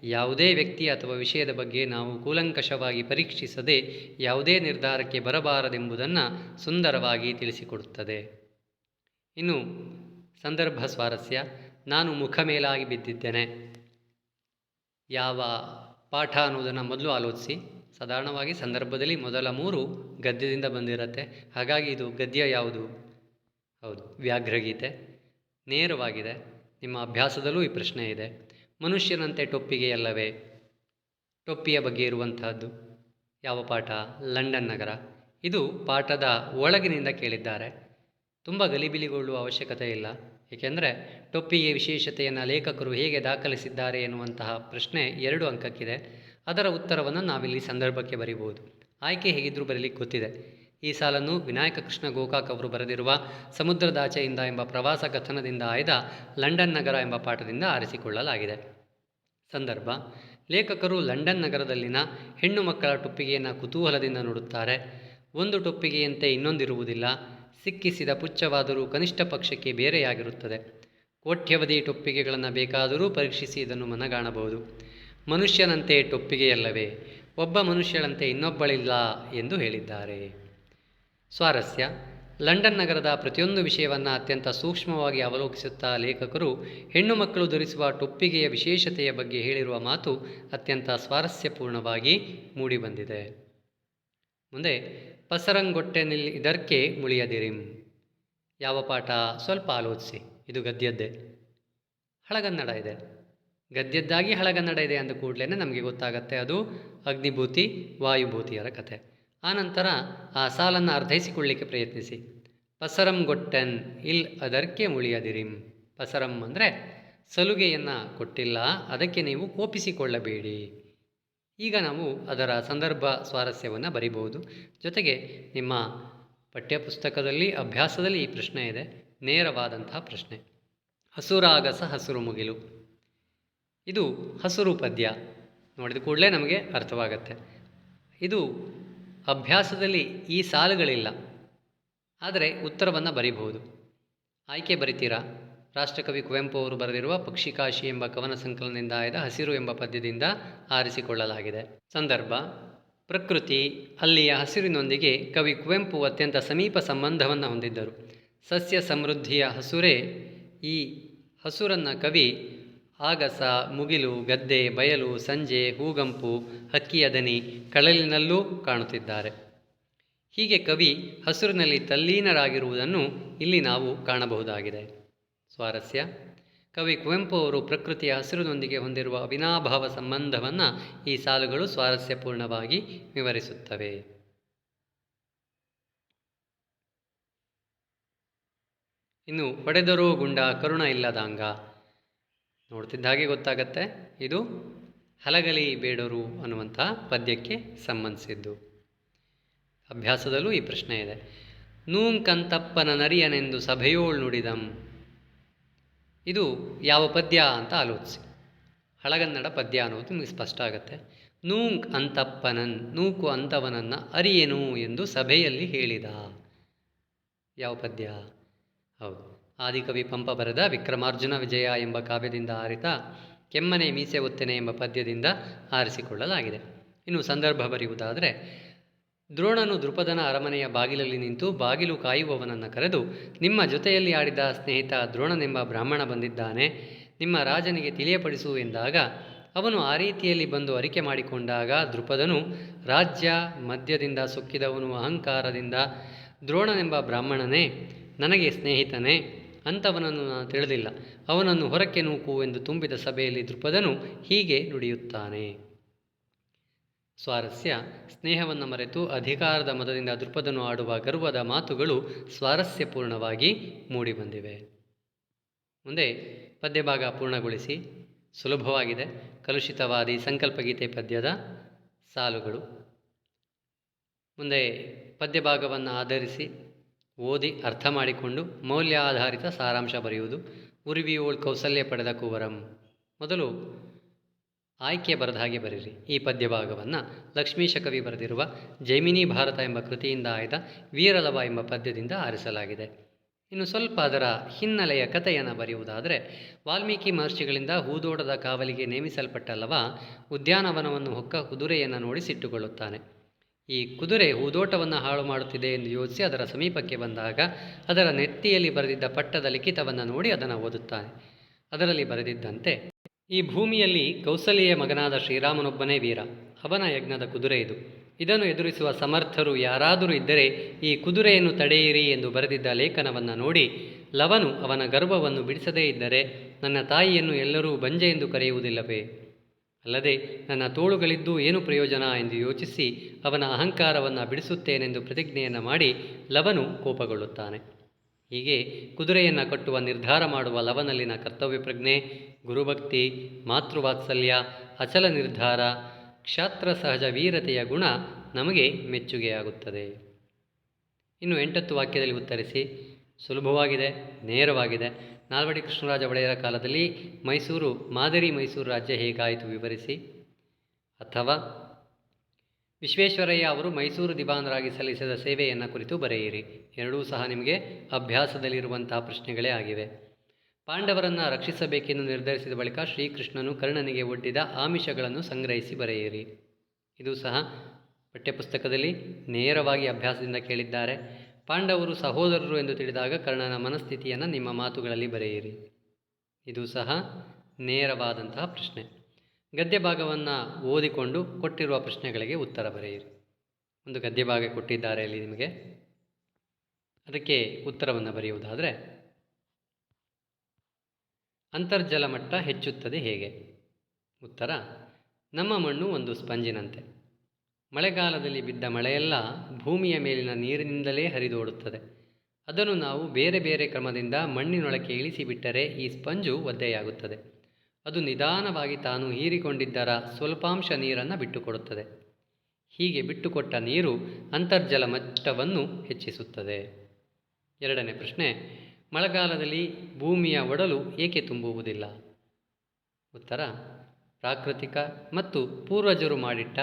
ಯಾವುದೇ ವ್ಯಕ್ತಿ ಅಥವಾ ವಿಷಯದ ಬಗ್ಗೆ ನಾವು ಕೂಲಂಕಷವಾಗಿ ಪರೀಕ್ಷಿಸದೆ ಯಾವುದೇ ನಿರ್ಧಾರಕ್ಕೆ ಬರಬಾರದೆಂಬುದನ್ನು ಸುಂದರವಾಗಿ ತಿಳಿಸಿಕೊಡುತ್ತದೆ. ಇನ್ನು ಸಂದರ್ಭ ಸ್ವಾರಸ್ಯ. ನಾನು ಮುಖ ಮೇಲಾಗಿ ಬಿದ್ದಿದ್ದೇನೆ. ಯಾವ ಪಾಠ ಅನ್ನೋದನ್ನು ಮೊದಲು ಆಲೋಚಿಸಿ. ಸಾಧಾರಣವಾಗಿ ಸಂದರ್ಭದಲ್ಲಿ ಮೊದಲ 3 ಗದ್ಯದಿಂದ ಬಂದಿರುತ್ತೆ. ಹಾಗಾಗಿ ಇದು ಗದ್ಯ ಯಾವುದು? ಹೌದು, ವ್ಯಾಘ್ರಗೀತೆ. ನೇರವಾಗಿದೆ. ನಿಮ್ಮ ಅಭ್ಯಾಸದಲ್ಲೂ ಈ ಪ್ರಶ್ನೆ ಇದೆ. ಮನುಷ್ಯನಂತೆ ಟೊಪ್ಪಿಗೆಯಲ್ಲವೇ? ಟೊಪ್ಪಿಯ ಬಗ್ಗೆ ಇರುವಂತಹದ್ದು ಯಾವ ಪಾಠ? ಲಂಡನ್ ನಗರ. ಇದು ಪಾಠದ ಒಳಗಿನಿಂದ ಕೇಳಿದ್ದಾರೆ. ತುಂಬ ಗಲಿಬಿಲಿಗೊಳ್ಳುವ ಅವಶ್ಯಕತೆ ಇಲ್ಲ. ಏಕೆಂದರೆ ಟೊಪ್ಪಿಗೆ ವಿಶೇಷತೆಯನ್ನು ಲೇಖಕರು ಹೇಗೆ ದಾಖಲಿಸಿದ್ದಾರೆ ಎನ್ನುವಂತಹ ಪ್ರಶ್ನೆ 2 ಅಂಕಕ್ಕಿದೆ. ಅದರ ಉತ್ತರವನ್ನು ನಾವಿಲ್ಲಿ ಸಂದರ್ಭಕ್ಕೆ ಬರೀಬಹುದು. ಆಯ್ಕೆ ಹೇಗಿದ್ದರೂ ಬರೀಲಿಕ್ಕೆ ಗೊತ್ತಿದೆ. ಈ ಸಾಲನ್ನು ವಿನಾಯಕ ಕೃಷ್ಣ ಗೋಕಾಕ್ ಅವರು ಬರೆದಿರುವ ಸಮುದ್ರದಾಚೆಯಿಂದ ಎಂಬ ಪ್ರವಾಸ ಕಥನದಿಂದ ಆಯ್ದ ಲಂಡನ್ ನಗರ ಎಂಬ ಪಾಠದಿಂದ ಆರಿಸಿಕೊಳ್ಳಲಾಗಿದೆ. ಸಂದರ್ಭ. ಲೇಖಕರು ಲಂಡನ್ ನಗರದಲ್ಲಿನ ಹೆಣ್ಣು ಮಕ್ಕಳ ಟೊಪ್ಪಿಗೆಯನ್ನು ಕುತೂಹಲದಿಂದ ನೋಡುತ್ತಾರೆ. ಒಂದು ಟೊಪ್ಪಿಗೆಯಂತೆ ಇನ್ನೊಂದಿರುವುದಿಲ್ಲ. ಸಿಕ್ಕಿಸಿದ ಪುಚ್ಚವಾದರೂ ಕನಿಷ್ಠ ಪಕ್ಷಕ್ಕೆ ಬೇರೆಯಾಗಿರುತ್ತದೆ. ಕೋಟ್ಯವಧಿ ಟೊಪ್ಪಿಗೆಗಳನ್ನು ಬೇಕಾದರೂ ಪರೀಕ್ಷಿಸಿ ಇದನ್ನು ಮನಗಾಣಬಹುದು. ಮನುಷ್ಯನಂತೆ ಟೊಪ್ಪಿಗೆಯಲ್ಲವೇ? ಒಬ್ಬ ಮನುಷ್ಯನಂತೆ ಇನ್ನೊಬ್ಬಳಿಲ್ಲ ಎಂದು ಹೇಳಿದ್ದಾರೆ. ಸ್ವಾರಸ್ಯ. ಲಂಡನ್ ನಗರದ ಪ್ರತಿಯೊಂದು ವಿಷಯವನ್ನು ಅತ್ಯಂತ ಸೂಕ್ಷ್ಮವಾಗಿ ಅವಲೋಕಿಸುತ್ತಾ ಲೇಖಕರು ಹೆಣ್ಣು ಮಕ್ಕಳು ಧರಿಸುವ ಟೊಪ್ಪಿಗೆಯ ವಿಶೇಷತೆಯ ಬಗ್ಗೆ ಹೇಳಿರುವ ಮಾತು ಅತ್ಯಂತ ಸ್ವಾರಸ್ಯಪೂರ್ಣವಾಗಿ ಮೂಡಿಬಂದಿದೆ. ಮುಂದೆ ಪಸರಂಗೊಟ್ಟೆನಿಲ್ ಇದಕ್ಕೆ ಮುಳಿಯದಿರಿಂ. ಯಾವ ಪಾಠ? ಸ್ವಲ್ಪ ಆಲೋಚಿಸಿ. ಇದು ಗದ್ಯದ್ದೇ. ಹಳಗನ್ನಡ ಇದೆ. ಗದ್ಯದ್ದಾಗಿ ಹಳಗನ್ನಡ ಇದೆ ಅಂದ ಕೂಡಲೇ ನಮಗೆ ಗೊತ್ತಾಗತ್ತೆ ಅದು ಅಗ್ನಿಭೂತಿ ವಾಯುಭೂತಿಯರ ಕಥೆ. ಆನಂತರ ಆ ಸಾಲನ್ನು ಅರ್ಥೈಸಿಕೊಳ್ಳಿಕ್ಕೆ ಪ್ರಯತ್ನಿಸಿ. ಪಸರಂ ಗೊಟ್ಟೆನ್ ಇಲ್ ಅದಕ್ಕೆ ಮುಳಿಯದಿರಿಂ. ಪಸರಂ ಅಂದರೆ ಸಲುಗೆಯನ್ನು ಕೊಟ್ಟಿಲ್ಲ, ಅದಕ್ಕೆ ನೀವು ಕೋಪಿಸಿಕೊಳ್ಳಬೇಡಿ. ಈಗ ನಾವು ಅದರ ಸಂದರ್ಭ ಸ್ವಾರಸ್ಯವನ್ನು ಬರಿಬಹುದು. ಜೊತೆಗೆ ನಿಮ್ಮ ಪಠ್ಯಪುಸ್ತಕದಲ್ಲಿ ಅಭ್ಯಾಸದಲ್ಲಿ ಈ ಪ್ರಶ್ನೆ ಇದೆ, ನೇರವಾದಂತಹ ಪ್ರಶ್ನೆ. ಹಸುರಾಗಸ ಹಸುರು ಮುಗಿಲು. ಇದು ಹಸುರು ಪದ್ಯ. ನೋಡಿದ ಕೂಡಲೇ ನಮಗೆ ಅರ್ಥವಾಗತ್ತೆ. ಇದು ಅಭ್ಯಾಸದಲ್ಲಿ ಈ ಸಾಲುಗಳಿಲ್ಲ, ಆದರೆ ಉತ್ತರವನ್ನು ಬರಿಬಹುದು. ಆಯ್ಕೆ ಬರಿತೀರಾ? ರಾಷ್ಟ್ರಕವಿ ಕುವೆಂಪು ಅವರು ಬರೆದಿರುವ ಪಕ್ಷಿಕಾಶಿ ಎಂಬ ಕವನ ಸಂಕಲನದಿಂದ ಆಯ್ದ ಹಸಿರು ಎಂಬ ಪದ್ಯದಿಂದ ಆರಿಸಿಕೊಳ್ಳಲಾಗಿದೆ. ಸಂದರ್ಭ. ಪ್ರಕೃತಿ, ಅಲ್ಲಿಯ ಹಸಿರಿನೊಂದಿಗೆ ಕವಿ ಕುವೆಂಪು ಅತ್ಯಂತ ಸಮೀಪ ಸಂಬಂಧವನ್ನು ಹೊಂದಿದ್ದರು. ಸಸ್ಯ ಸಮೃದ್ಧಿಯ ಹಸುರೇ ಈ ಹಸುರನ್ನು ಕವಿ ಆಗಸ, ಮುಗಿಲು, ಗದ್ದೆ, ಬಯಲು, ಸಂಜೆ, ಹೂಗಂಪು, ಹಕ್ಕಿಯ ದನಿ, ಕಡಲಿನಲ್ಲೂ ಕಾಣುತ್ತಿದ್ದಾರೆ. ಹೀಗೆ ಕವಿ ಹಸುರಿನಲ್ಲಿ ತಲ್ಲೀನರಾಗಿರುವುದನ್ನು ಇಲ್ಲಿ ನಾವು ಕಾಣಬಹುದಾಗಿದೆ. ಸ್ವಾರಸ್ಯ. ಕವಿ ಕುವೆಂಪು ಅವರು ಪ್ರಕೃತಿಯ ಹಸಿರಿನೊಂದಿಗೆ ಹೊಂದಿರುವ ಅವಿನಾಭಾವ ಸಂಬಂಧವನ್ನು ಈ ಸಾಲುಗಳು ಸ್ವಾರಸ್ಯಪೂರ್ಣವಾಗಿ ವಿವರಿಸುತ್ತವೆ. ಇನ್ನು ಹೊಡೆದರೋ ಗುಂಡ ಕರುಣ ಇಲ್ಲದಾಂಗ, ನೋಡ್ತಿದ್ದ ಹಾಗೆ ಗೊತ್ತಾಗತ್ತೆ ಇದು ಹಲಗಲಿ ಬೇಡರು ಅನ್ನುವಂಥ ಪದ್ಯಕ್ಕೆ ಸಂಬಂಧಿಸಿದ್ದು. ಅಭ್ಯಾಸದಲ್ಲೂ ಈ ಪ್ರಶ್ನೆ ಇದೆ. ನೂಂಕಂತಪ್ಪನ ನರಿಯನೆಂದು ಸಭೆಯೋಳ್ ನುಡಿದಂ, ಇದು ಯಾವ ಪದ್ಯ ಅಂತ ಆಲೋಚಿಸಿ. ಹಳಗನ್ನಡ ಪದ್ಯ ಅನ್ನೋದು ನಿಮಗೆ ಸ್ಪಷ್ಟ ಆಗುತ್ತೆ. ನೂಂಕ್ ಅಂತಪ್ಪನನ್, ನೂಕು ಅಂತವನನ್ನು ಅರಿಯೇನು ಎಂದು ಸಭೆಯಲ್ಲಿ ಹೇಳಿದ, ಯಾವ ಪದ್ಯ? ಹೌದು, ಆದಿಕವಿ ಪಂಪ ಬರೆದ ವಿಕ್ರಮಾರ್ಜುನ ವಿಜಯ ಎಂಬ ಕಾವ್ಯದಿಂದ ಆರಿತ ಕೆಮ್ಮನೆ ಮೀಸೆ ಒತ್ತನೆ ಎಂಬ ಪದ್ಯದಿಂದ ಆರಿಸಿಕೊಳ್ಳಲಾಗಿದೆ. ಇನ್ನು ಸಂದರ್ಭ ಬರೆಯುವುದಾದರೆ, ದ್ರೋಣನು ದೃಪದನ ಅರಮನೆಯ ಬಾಗಿಲಲ್ಲಿ ನಿಂತು ಬಾಗಿಲು ಕಾಯುವವನನ್ನು ಕರೆದು, ನಿಮ್ಮ ಜೊತೆಯಲ್ಲಿ ಆಡಿದ ಸ್ನೇಹಿತ ದ್ರೋಣನೆಂಬ ಬ್ರಾಹ್ಮಣ ಬಂದಿದ್ದಾನೆ, ನಿಮ್ಮ ರಾಜನಿಗೆ ತಿಳಿಯಪಡಿಸು ಎಂದಾಗ, ಅವನು ಆ ರೀತಿಯಲ್ಲಿ ಬಂದು ಅರಿಕೆ ಮಾಡಿಕೊಂಡಾಗ ದೃಪದನು, ರಾಜ್ಯ ಮಧ್ಯದಿಂದ ಸೊಕ್ಕಿದವನು ಅಹಂಕಾರದಿಂದ, ದ್ರೋಣನೆಂಬ ಬ್ರಾಹ್ಮಣನೇ ನನಗೆ ಸ್ನೇಹಿತನೇ, ಅಂಥವನನ್ನು ನಾನು ತಿಳಿದಿಲ್ಲ, ಅವನನ್ನು ಹೊರಕ್ಕೆ ನೂಕು ಎಂದು ತುಂಬಿದ ಸಭೆಯಲ್ಲಿ ದೃಪದನು ಹೀಗೆ ನುಡಿಯುತ್ತಾನೆ. ಸ್ವಾರಸ್ಯ, ಸ್ನೇಹವನ್ನು ಮರೆತು ಅಧಿಕಾರದ ಮದದಿಂದ ದೃಪದನು ಆಡುವ ಗರ್ವದ ಮಾತುಗಳು ಸ್ವಾರಸ್ಯಪೂರ್ಣವಾಗಿ ಮೂಡಿಬಂದಿವೆ. ಮುಂದೆ ಪದ್ಯಭಾಗ ಪೂರ್ಣಗೊಳಿಸಿ. ಸುಲಭವಾಗಿದೆ. ಕಲುಷಿತವಾದಿ ಸಂಕಲ್ಪಗೀತೆ ಪದ್ಯದ ಸಾಲುಗಳು. ಮುಂದೆ ಪದ್ಯಭಾಗವನ್ನು ಆಧರಿಸಿ ಓದಿ ಅರ್ಥ ಮಾಡಿಕೊಂಡು ಮೌಲ್ಯಾಧಾರಿತ ಸಾರಾಂಶ ಬರೆಯುವುದು. ಉರ್ವಿಯೋಳ್ ಕೌಸಲ್ಯ ಪಡೆದ ಕುವರಂ. ಮೊದಲು ಆಯ್ಕೆ ಬರೆದ ಹಾಗೆ ಬರೀರಿ. ಈ ಪದ್ಯಭಾಗವನ್ನು ಲಕ್ಷ್ಮೀಶ ಕವಿ ಬರೆದಿರುವ ಜೈಮಿನಿ ಭಾರತ ಎಂಬ ಕೃತಿಯಿಂದ ಆಯ್ದ ವೀರಲವ ಎಂಬ ಪದ್ಯದಿಂದ ಆರಿಸಲಾಗಿದೆ. ಇನ್ನು ಸ್ವಲ್ಪ ಅದರ ಹಿನ್ನೆಲೆಯ ಕಥೆಯನ್ನು ಬರೆಯುವುದಾದರೆ, ವಾಲ್ಮೀಕಿ ಮಹರ್ಷಿಗಳಿಂದ ಹೂದೋಟದ ಕಾವಲಿಗೆ ನೇಮಿಸಲ್ಪಟ್ಟ ಲವ ಉದ್ಯಾನವನವನ್ನು ಹೊಕ್ಕ ಕುದುರೆಯನ್ನು ನೋಡಿ ಸಿಟ್ಟುಕೊಳ್ಳುತ್ತಾನೆ. ಈ ಕುದುರೆ ಹೂದೋಟವನ್ನು ಹಾಳು ಮಾಡುತ್ತಿದೆ ಎಂದು ಯೋಚಿಸಿ ಅದರ ಸಮೀಪಕ್ಕೆ ಬಂದಾಗ ಅದರ ನೆತ್ತಿಯಲ್ಲಿ ಬರೆದಿದ್ದ ಪಟ್ಟದ ಲಿಖಿತವನ್ನು ನೋಡಿ ಅದನ್ನು ಓದುತ್ತಾನೆ. ಅದರಲ್ಲಿ ಬರೆದಿದ್ದಂತೆ, ಈ ಭೂಮಿಯಲ್ಲಿ ಕೌಸಲ್ಯೆಯ ಮಗನಾದ ಶ್ರೀರಾಮನೊಬ್ಬನೇ ವೀರ, ಅವನ ಯಜ್ಞದ ಕುದುರೆ ಇದು. ಇದನ್ನು ಎದುರಿಸುವ ಸಮರ್ಥರು ಯಾರಾದರೂ ಇದ್ದರೆ ಈ ಕುದುರೆಯನ್ನು ತಡೆಯಿರಿ ಎಂದು ಬರೆದಿದ್ದ ಲೇಖನವನ್ನು ನೋಡಿ ಲವನು ಅವನ ಗರ್ವವನ್ನು ಬಿಡಿಸದೇ ಇದ್ದರೆ ನನ್ನ ತಾಯಿಯನ್ನು ಎಲ್ಲರೂ ಬಂಜೆ ಎಂದು ಕರೆಯುವುದಿಲ್ಲವೇ? ಅಲ್ಲದೆ ನನ್ನ ತೋಳುಗಳಿದ್ದು ಏನು ಪ್ರಯೋಜನ ಎಂದು ಯೋಚಿಸಿ ಅವನ ಅಹಂಕಾರವನ್ನು ಬಿಡಿಸುತ್ತೇನೆಂದು ಪ್ರತಿಜ್ಞೆಯನ್ನು ಮಾಡಿ ಲವನು ಕೋಪಗೊಳ್ಳುತ್ತಾನೆ. ಹೀಗೆ ಕುದುರೆಯನ್ನು ಕಟ್ಟುವ ನಿರ್ಧಾರ ಮಾಡುವ ಲವನಲ್ಲಿನ ಕರ್ತವ್ಯ ಪ್ರಜ್ಞೆ, ಗುರುಭಕ್ತಿ, ಮಾತೃವಾತ್ಸಲ್ಯ, ಅಚಲ ನಿರ್ಧಾರ, ಕ್ಷಾತ್ರ ಸಹಜ ವೀರತೆಯ ಗುಣ ನಮಗೆ ಮೆಚ್ಚುಗೆಯಾಗುತ್ತದೆ. ಇನ್ನು 8 ವಾಕ್ಯದಲ್ಲಿ ಉತ್ತರಿಸಿ. ಸುಲಭವಾಗಿದೆ, ನೇರವಾಗಿದೆ. ನಾಲ್ವಡಿ ಕೃಷ್ಣರಾಜ ಒಡೆಯರ ಕಾಲದಲ್ಲಿ ಮೈಸೂರು ಮಾದರಿ ಮೈಸೂರು ರಾಜ್ಯ ಹೇಗಾಯಿತು ವಿವರಿಸಿ. ಅಥವಾ ವಿಶ್ವೇಶ್ವರಯ್ಯ ಅವರು ಮೈಸೂರು ದಿವಾನರಾಗಿ ಸಲ್ಲಿಸಿದ ಸೇವೆಯನ್ನು ಕುರಿತು ಬರೆಯಿರಿ. ಎರಡೂ ಸಹ ನಿಮಗೆ ಅಭ್ಯಾಸದಲ್ಲಿರುವಂತಹ ಪ್ರಶ್ನೆಗಳೇ ಆಗಿವೆ. ಪಾಂಡವರನ್ನು ರಕ್ಷಿಸಬೇಕೆಂದು ನಿರ್ಧರಿಸಿದ ಬಳಿಕ ಶ್ರೀಕೃಷ್ಣನು ಕರ್ಣನಿಗೆ ಒಡ್ಡಿದ ಆಮಿಷಗಳನ್ನು ಸಂಗ್ರಹಿಸಿ ಬರೆಯಿರಿ. ಇದು ಸಹ ಪಠ್ಯಪುಸ್ತಕದಲ್ಲಿ ನೇರವಾಗಿ ಅಭ್ಯಾಸದಿಂದ ಕೇಳಿದ್ದಾರೆ. ಪಾಂಡವರು ಸಹೋದರರು ಎಂದು ತಿಳಿದಾಗ ಕರ್ಣನ ಮನಸ್ಥಿತಿಯನ್ನು ನಿಮ್ಮ ಮಾತುಗಳಲ್ಲಿ ಬರೆಯಿರಿ. ಇದು ಸಹ ನೇರವಾದಂತಹ ಪ್ರಶ್ನೆ. ಗದ್ಯ ಭಾಗವನ್ನು ಓದಿಕೊಂಡು ಕೊಟ್ಟಿರುವ ಪ್ರಶ್ನೆಗಳಿಗೆ ಉತ್ತರ ಬರೆಯಿರಿ. ಒಂದು ಗದ್ಯ ಭಾಗ ಕೊಟ್ಟಿದ್ದಾರೆ ಇಲ್ಲಿ ನಿಮಗೆ, ಅದಕ್ಕೆ ಉತ್ತರವನ್ನು ಬರೆಯುವುದಾದರೆ, ಅಂತರ್ಜಲ ಮಟ್ಟ ಹೆಚ್ಚುತ್ತದೆ ಹೇಗೆ? ಉತ್ತರ, ನಮ್ಮ ಮಣ್ಣು ಒಂದು ಸ್ಪಂಜಿನಂತೆ. ಮಳೆಗಾಲದಲ್ಲಿ ಬಿದ್ದ ಮಳೆಯೆಲ್ಲ ಭೂಮಿಯ ಮೇಲಿನ ನೀರಿನಿಂದಲೇ ಹರಿದೋಡುತ್ತದೆ. ಅದನ್ನು ನಾವು ಬೇರೆ ಬೇರೆ ಕ್ರಮದಿಂದ ಮಣ್ಣಿನೊಳಕ್ಕೆ ಇಳಿಸಿಬಿಟ್ಟರೆ ಈ ಸ್ಪಂಜು ಒದ್ದೆಯಾಗುತ್ತದೆ. ಅದು ನಿಧಾನವಾಗಿ ತಾನು ಹೀರಿಕೊಂಡಿದ್ದರ ಸ್ವಲ್ಪಾಂಶ ನೀರನ್ನು ಬಿಟ್ಟುಕೊಡುತ್ತದೆ. ಹೀಗೆ ಬಿಟ್ಟುಕೊಟ್ಟ ನೀರು ಅಂತರ್ಜಲ ಮಟ್ಟವನ್ನು ಹೆಚ್ಚಿಸುತ್ತದೆ. ಎರಡನೇ ಪ್ರಶ್ನೆ, ಮಳೆಗಾಲದಲ್ಲಿ ಭೂಮಿಯ ಒಡಲು ಏಕೆ ತುಂಬುವುದಿಲ್ಲ? ಉತ್ತರ, ಪ್ರಾಕೃತಿಕ ಮತ್ತು ಪೂರ್ವಜರು ಮಾಡಿಟ್ಟ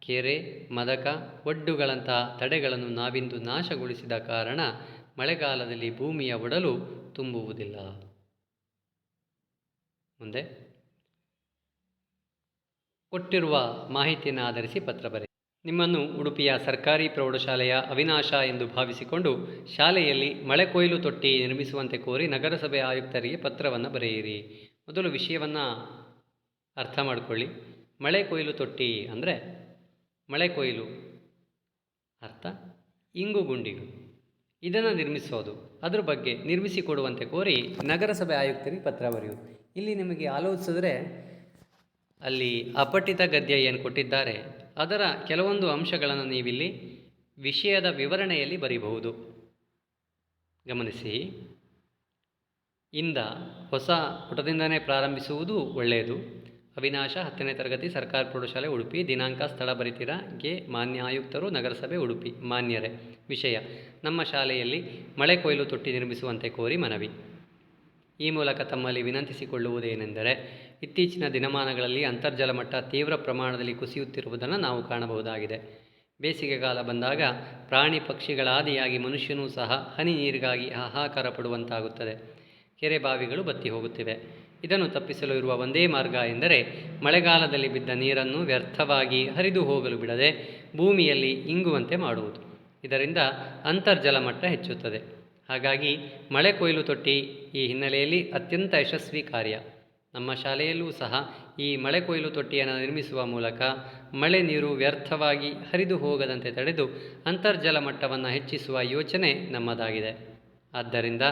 ಕೆರೆ, ಮದಕ, ಒಡ್ಡುಗಳಂತಹ ತಡೆಗಳನ್ನು ನಾವಿಂದು ನಾಶಗೊಳಿಸಿದ ಕಾರಣ ಮಳೆಗಾಲದಲ್ಲಿ ಭೂಮಿಯ ಒಡಲು ತುಂಬುವುದಿಲ್ಲ. ಮುಂದೆ ಕೊಟ್ಟಿರುವ ಮಾಹಿತಿಯನ್ನು ಆಧರಿಸಿ ಪತ್ರ ಬರೆಯಿರಿ. ನಿಮ್ಮನ್ನು ಉಡುಪಿಯ ಸರ್ಕಾರಿ ಪ್ರೌಢಶಾಲೆಯ ಅವಿನಾಶ ಎಂದು ಭಾವಿಸಿಕೊಂಡು ಶಾಲೆಯಲ್ಲಿ ಮಳೆ ಕೊಯ್ಲು ತೊಟ್ಟಿ ನಿರ್ಮಿಸುವಂತೆ ಕೋರಿ ನಗರಸಭೆ ಆಯುಕ್ತರಿಗೆ ಪತ್ರವನ್ನು ಬರೆಯಿರಿ. ಮೊದಲು ವಿಷಯವನ್ನು ಅರ್ಥ ಮಾಡಿಕೊಳ್ಳಿ. ಮಳೆ ಕೊಯ್ಲು ತೊಟ್ಟಿ ಅಂದರೆ ಮಳೆ ಕೊಯ್ಲು ಅರ್ಥ ಇಂಗು ಗುಂಡಿಗಳು. ಇದನ್ನು ನಿರ್ಮಿಸೋದು, ಅದ್ರ ಬಗ್ಗೆ ನಿರ್ಮಿಸಿಕೊಡುವಂತೆ ಕೋರಿ ನಗರಸಭೆ ಆಯುಕ್ತರಿಗೆ ಪತ್ರ ಬರೆಯುವುದು. ಇಲ್ಲಿ ನಿಮಗೆ ಆಲೋಚಿಸಿದ್ರೆ ಅಲ್ಲಿ ಅಪಠಿತ ಗದ್ಯ ಏನು ಕೊಟ್ಟಿದ್ದಾರೆ ಅದರ ಕೆಲವೊಂದು ಅಂಶಗಳನ್ನು ನೀವಿಲ್ಲಿ ವಿಷಯದ ವಿವರಣೆಯಲ್ಲಿ ಬರೀಬಹುದು. ಗಮನಿಸಿ, ಇಂದ ಹೊಸ ಪುಟದಿಂದನೇ ಪ್ರಾರಂಭಿಸುವುದು ಒಳ್ಳೆಯದು. ಅವಿನಾಶ, 10ನೇ ತರಗತಿ, ಸರ್ಕಾರಿ ಪ್ರೌಢಶಾಲೆ, ಉಡುಪಿ. ದಿನಾಂಕ, ಸ್ಥಳ ಬರಿತೀರಾ. ಮಾನ್ಯ ಆಯುಕ್ತರು, ನಗರಸಭೆ, ಉಡುಪಿ. ಮಾನ್ಯರೇ, ವಿಷಯ: ನಮ್ಮ ಶಾಲೆಯಲ್ಲಿ ಮಳೆ ಕೊಯ್ಲು ತೊಟ್ಟಿ ನಿರ್ಮಿಸುವಂತೆ ಕೋರಿ ಮನವಿ. ಈ ಮೂಲಕ ತಮ್ಮಲ್ಲಿ ವಿನಂತಿಸಿಕೊಳ್ಳುವುದೇನೆಂದರೆ, ಇತ್ತೀಚಿನ ದಿನಮಾನಗಳಲ್ಲಿ ಅಂತರ್ಜಲ ಮಟ್ಟ ತೀವ್ರ ಪ್ರಮಾಣದಲ್ಲಿ ಕುಸಿಯುತ್ತಿರುವುದನ್ನು ನಾವು ಕಾಣಬಹುದಾಗಿದೆ. ಬೇಸಿಗೆಗಾಲ ಬಂದಾಗ ಪ್ರಾಣಿ ಪಕ್ಷಿಗಳ ಆದಿಯಾಗಿ ಮನುಷ್ಯನೂ ಸಹ ಹನಿ ನೀರಿಗಾಗಿ ಹಾಹಾಕಾರ ಪಡುವಂತಾಗುತ್ತದೆ. ಕೆರೆ ಬಾವಿಗಳು ಬತ್ತಿ ಹೋಗುತ್ತಿವೆ. ಇದನ್ನು ತಪ್ಪಿಸಲು ಇರುವ ಒಂದೇ ಮಾರ್ಗ ಎಂದರೆ ಮಳೆಗಾಲದಲ್ಲಿ ಬಿದ್ದ ನೀರನ್ನು ವ್ಯರ್ಥವಾಗಿ ಹರಿದು ಹೋಗಲು ಬಿಡದೆ ಭೂಮಿಯಲ್ಲಿ ಇಂಗುವಂತೆ ಮಾಡುವುದು. ಇದರಿಂದ ಅಂತರ್ಜಲ ಮಟ್ಟ ಹೆಚ್ಚುತ್ತದೆ. ಹಾಗಾಗಿ ಮಳೆ ಕೊಯ್ಲು ತೊಟ್ಟಿ ಈ ಹಿನ್ನೆಲೆಯಲ್ಲಿ ಅತ್ಯಂತ ಯಶಸ್ವಿ ಕಾರ್ಯ. ನಮ್ಮ ಶಾಲೆಯಲ್ಲೂ ಸಹ ಈ ಮಳೆ ಕೊಯ್ಲು ತೊಟ್ಟಿಯನ್ನು ನಿರ್ಮಿಸುವ ಮೂಲಕ ಮಳೆ ನೀರು ವ್ಯರ್ಥವಾಗಿ ಹರಿದು ಹೋಗದಂತೆ ತಡೆದು ಅಂತರ್ಜಲ ಮಟ್ಟವನ್ನು ಹೆಚ್ಚಿಸುವ ಯೋಚನೆ ನಮ್ಮದಾಗಿದೆ. ಆದ್ದರಿಂದ